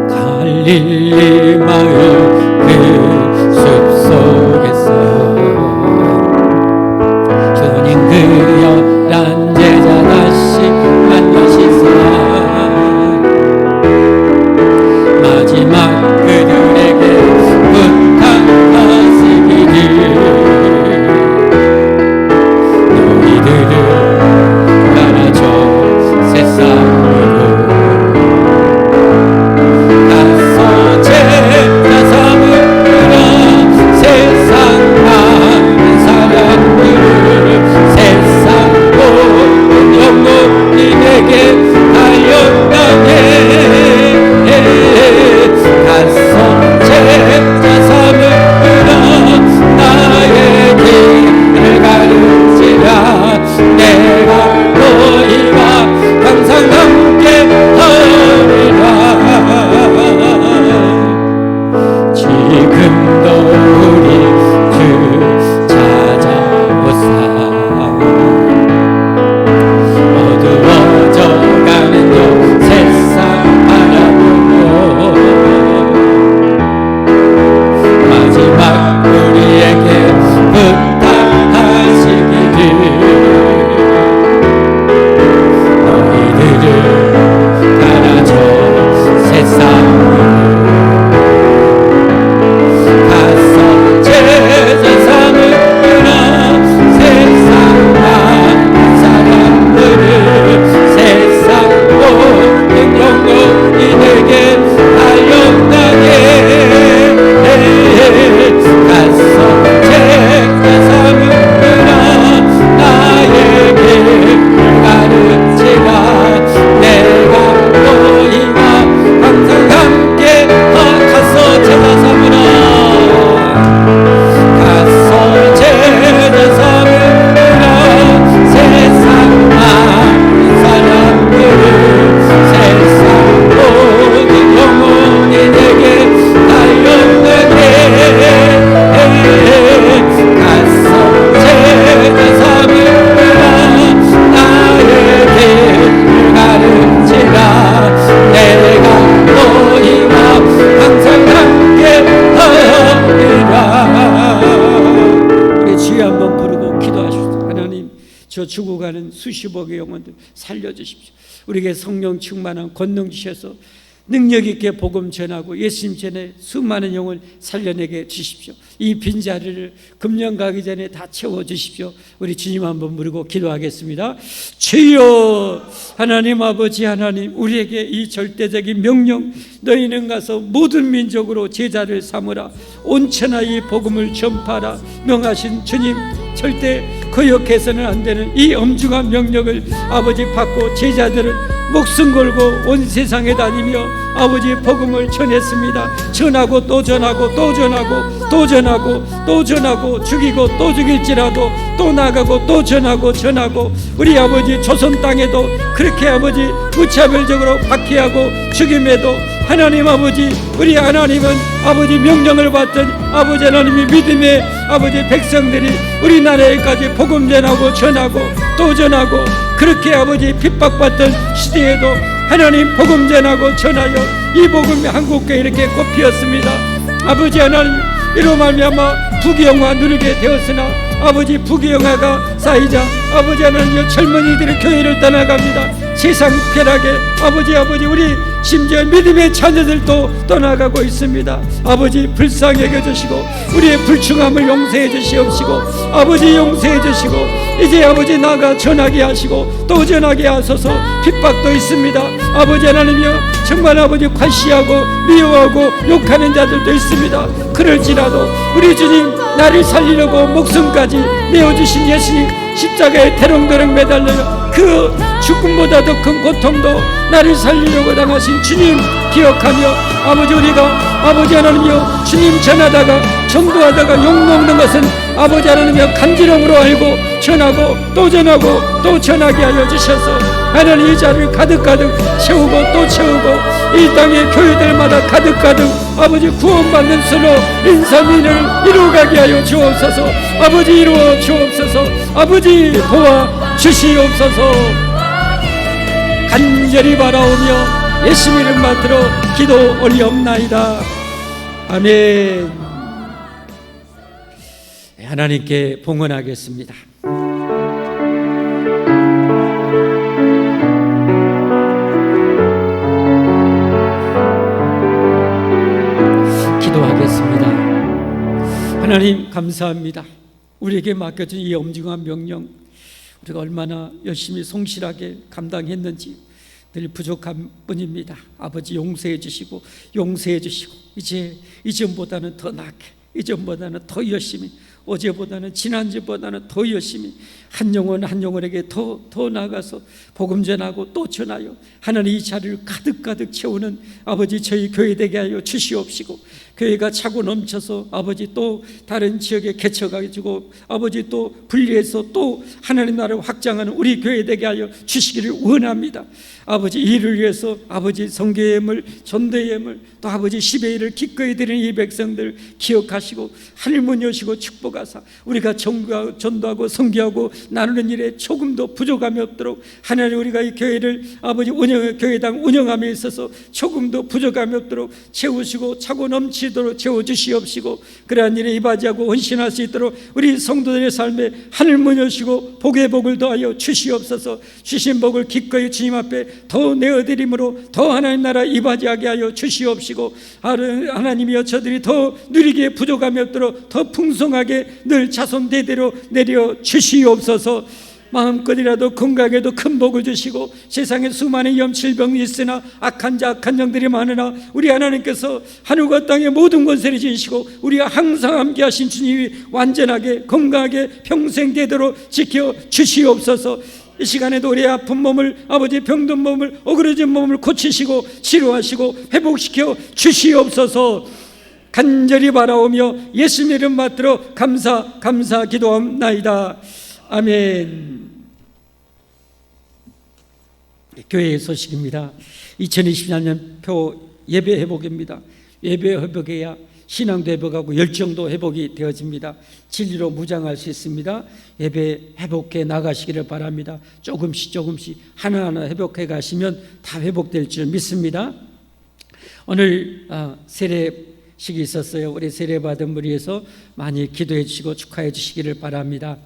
갈릴리 마을 그 숲속에서 주님 그 열한 제자 다시 만나시사 마지막 그들에게 부탁하시기를 너희들을 따라줘 세상으로 죽어가는 수십억의 영혼들 살려주십시오. 우리에게 성령 충만한 권능 주셔서 능력 있게 복음 전하고 예수님 전에 수많은 영을 살려내게 주십시오. 이 빈자리를 금년 가기 전에 다 채워주십시오. 우리 주님 한번 부르고 기도하겠습니다. 주여, 하나님 아버지 하나님, 우리에게 이 절대적인 명령, 너희는 가서 모든 민족으로 제자를 삼으라, 온 천하의 복음을 전파하라 명하신 주님, 절대 거역해서는 안 되는 이 엄중한 명령을 아버지 받고 제자들은 목숨 걸고 온 세상에 다니며 아버지의 복음을 전했습니다. 전하고 또 전하고 또 전하고 또 전하고 또 전하고, 죽이고 또 죽일지라도 또 나가고 또 전하고 우리 아버지 조선 땅에도 그렇게 아버지 무차별적으로 박해하고 죽임에도 하나님 아버지, 우리 하나님은 아버지 명령을 받던 아버지 하나님이 믿음의 아버지 백성들이 우리나라에까지 복음 전하고 또 전하고, 그렇게 아버지 핍박받던 시대에도 하나님 복음 전하고 전하여 이 복음이 한국교회 이렇게 꽃피었습니다. 아버지 하나님, 이로 말미암아 부귀영화 누리게 되었으나 아버지 부귀영화가 쌓이자 아버지 하나님 젊은이들의 교회를 떠나갑니다. 세상 쾌락에 아버지 우리 심지어 믿음의 자녀들도 떠나가고 있습니다. 아버지 불쌍히 여겨주시고 우리의 불충함을 용서해 주시옵시고 아버지 용서해 주시고 이제 아버지 나가 전하게 하시고 또 전하게 하소서. 핍박도 있습니다. 아버지 하나님이여, 정말 아버지 과시하고 미워하고 욕하는 자들도 있습니다. 그럴지라도 우리 주님, 나를 살리려고 목숨까지 내어주신 예수님, 십자가에 대롱대롱 매달려 그 죽음보다 더 큰 고통도 나를 살리려고 당하신 주님 기억하며, 아버지 우리가 아버지 하나님이여 주님 전하다가 전도하다가 욕먹는 것은 아버지 하나님이여 간지럼으로 알고 전하고 또 전하고 또 전하게 하여 주셔서 하나님 이 자리를 가득가득 채우고 또 채우고 이 땅의 교회들마다 가득가득 아버지 구원받는 수로 인사민을 이루어가게 하여 주옵소서. 아버지 이루어 주옵소서. 아버지 도와 주시옵소서. 간절히 바라오며 예수님 이름 받들어 기도 올리옵나이다. 아멘. 하나님께 봉헌하겠습니다. 기도하겠습니다. 하나님 감사합니다. 우리에게 맡겨진 이 엄중한 명령, 우리가 얼마나 열심히 성실하게 감당했는지 늘 부족한 뿐입니다. 아버지 용서해 주시고 이제 이전보다는 더 낫게, 이전보다는 더 열심히, 어제보다는 지난주보다는 더 열심히 한 영혼에게 더 나가서 복음 전하고 또 전하여 하나님 이 자리를 가득가득 채우는 아버지 저희 교회 되게 하여 주시옵시고, 교회가 차고 넘쳐서 아버지 또 다른 지역에 개척하시고 아버지 또 분리해서 또 하나님 나라를 확장하는 우리 교회 되게 하여 주시기를 원합니다. 아버지 일을 위해서 아버지 선교의 예물, 전도의 예물, 또 아버지 10의 1을 기꺼이 드리는 이 백성들 기억하시고 하늘문 여시고 축복하사 우리가 전도하고 선교하고 나누는 일에 조금도 부족함이 없도록 하나님 우리가 이 교회를 아버지 교회당 운영함에 있어서 조금도 부족함이 없도록 채우시고 차고 넘치도록 채워주시옵시고, 그러한 일에 이바지하고 헌신할 수 있도록 우리 성도들의 삶에 하늘문 여시고 복의 복을 더하여 주시옵소서. 주신 복을 기꺼이 주님 앞에 더 내어드림으로 더 하나님 나라 이바지하게 하여 주시옵시고, 하나님이여 저들이 더 누리기에 부족함이 없도록 더 풍성하게 늘 자손 대대로 내려 주시옵소서. 마음껏이라도 건강에도 큰 복을 주시고, 세상에 수많은 염질병이 있으나 악한 자 악한 영들이 많으나 우리 하나님께서 하늘과 땅의 모든 권세를 지니시고 우리가 항상 함께하신 주님이 완전하게 건강하게 평생 되도록 지켜 주시옵소서. 이 시간에도 우리의 아픈 몸을 아버지 병든 몸을 어그러진 몸을 고치시고 치료하시고 회복시켜 주시옵소서. 간절히 바라오며 예수님 이름 받들어 감사 기도합나이다. 아멘. 교회의 소식입니다. 2024년 표 예배 회복입니다. 예배 회복해야 신앙도 회복하고 열정도 회복이 되어집니다. 진리로 무장할 수 있습니다. 예배 회복해 나가시기를 바랍니다. 조금씩 하나하나 회복해 가시면 다 회복될 줄 믿습니다. 오늘 세례식이 있었어요. 우리 세례 받은 무리에서 많이 기도해 주시고 축하해 주시기를 바랍니다.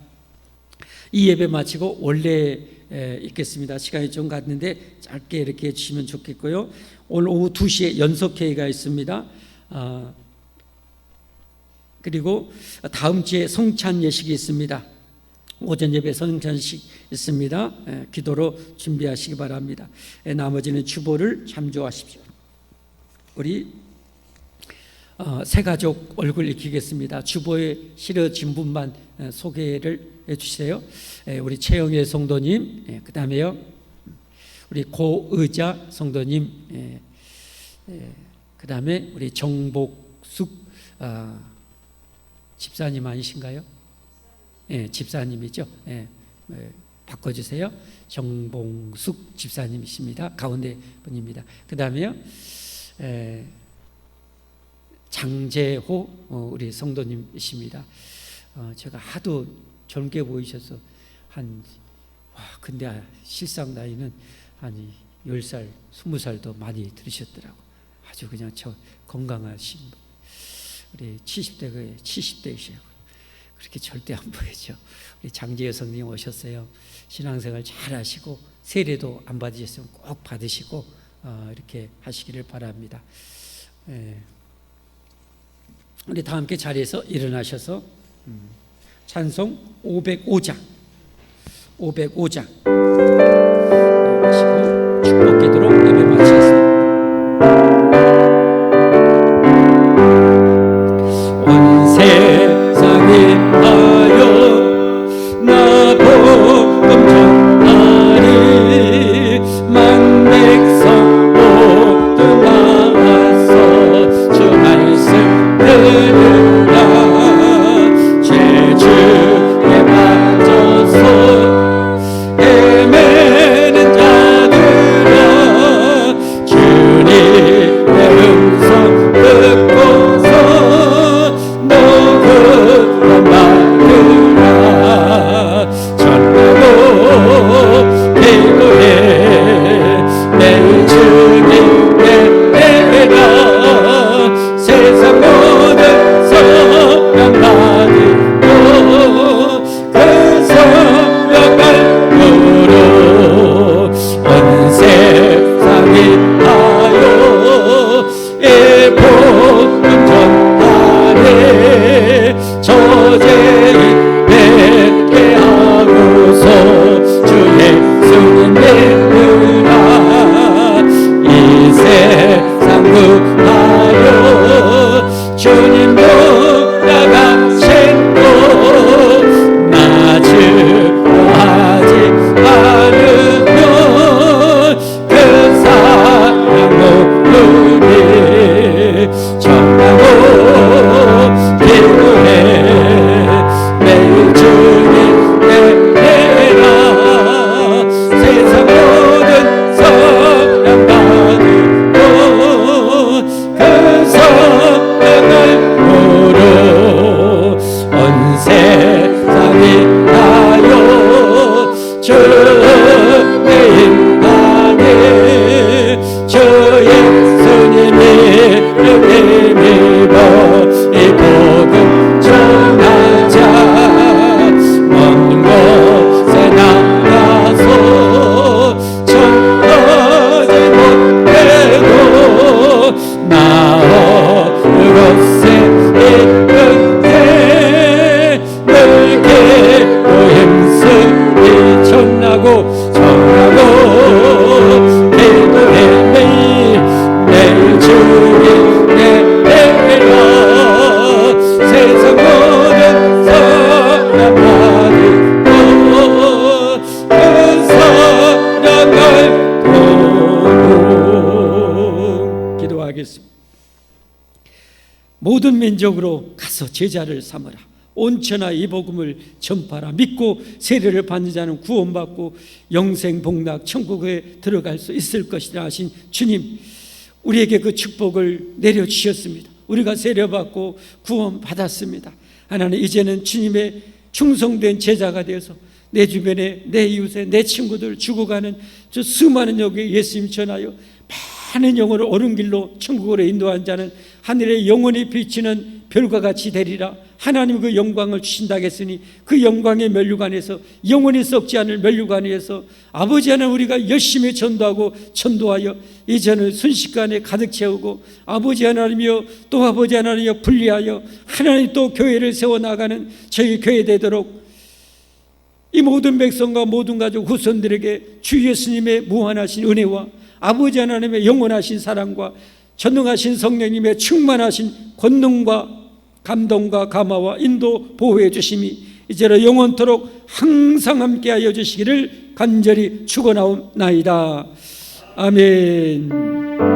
이 예배 마치고 원래 있겠습니다. 시간이 좀 갔는데 짧게 이렇게 해주시면 좋겠고요. 오늘 오후 2시에 연석회의가 있습니다. 그리고 다음 주에 성찬 예식이 있습니다. 오전 예배 성찬식 있습니다. 기도로 준비하시기 바랍니다. 나머지는 주보를 참조하십시오. 우리 새 가족 얼굴 익히겠습니다. 주보에 실어진 분만 소개를 해주세요. 우리 최영애 성도님, 그 다음에요 우리 고의자 성도님, 그 다음에 우리 정복숙 집사님 아니신가요? 집사님이죠. 바꿔주세요. 정봉숙 집사님이십니다. 가운데 분입니다. 그 다음에요 장재호 우리 성도님이십니다. 제가 하도 젊게 보이셔서 근데 실상 나이는 한 10살, 20살도 많이 들으셨더라고. 아주 그냥 저 건강하신 우리 70대이시고 그렇게 절대 안 보이죠. 우리 장재호 성님 오셨어요. 신앙생활 잘 하시고 세례도 안 받으셨으면 꼭 받으시고 이렇게 하시기를 바랍니다. 우리 다 함께 자리에서 일어나셔서 찬송 505장 하시고 축복 기도로 예배 마치겠습니다. 온 세상에 하여 나 복음 전하리 만백성 모두 나와서 주 말씀 들으라 죄주에 빠져서 헤매는 자들아 주님의 음성 듣고서 너그러 말으라 전하고 기도해 내 주님 내라 세상 모든 성령 받으고 그 성령을 부르 온 세상이 하여 이 복음 전하네 저제인 뵙게 하고서 주 예수님 믿으라 이 세상 구하여 주님도 나가신 곳 나주하지 않으면 그 사랑 모르니 전하고 기도해 매일 주님 내라 세상 모든 성령 받으고 그 성령을 모르 온 세상이 하여 주의 인간이 주 예수님이 힘입어 이 복음 전하자 먼 곳에 나가서 전하지 못해도 나어느 곳에 있는데 늘 기도 힘쓰기 전하고 기도해 매일 주님 내라 세상 모든 성령 받으고 그 성령을 보고 기도하겠습니다. 모든 민족으로 가서 제자를 삼으라 온천하 이 복음을 전파라 믿고 세례를 받는 자는 구원받고 영생 복락 천국에 들어갈 수 있을 것이라 하신 주님 우리에게 그 축복을 내려주셨습니다. 우리가 세례받고 구원받았습니다. 하나님 이제는 주님의 충성된 제자가 되어서 내 주변에 내 이웃에 내 친구들 죽어가는 저 수많은 영에 예수님 전하여 많은 영혼을 옳은 길로 천국으로 인도한 자는 하늘에 영원히 비치는 별과 같이 되리라. 하나님 그 영광을 주신다고 했으니 그 영광의 면류관에서, 영원히 썩지 않을 면류관에서 아버지 하나님, 우리가 열심히 전도하고 전도하여 이제는 순식간에 가득 채우고, 아버지 하나님이여 또 아버지 하나님이여 분리하여 하나님 또 교회를 세워나가는 저희 교회 되도록 이 모든 백성과 모든 가족 후손들에게 주 예수님의 무한하신 은혜와 아버지 하나님의 영원하신 사랑과 전능하신 성령님의 충만하신 권능과 감동과 감화와 인도 보호해 주심이 이제로 영원토록 항상 함께하여 주시기를 간절히 축원하옵나이다. 아멘.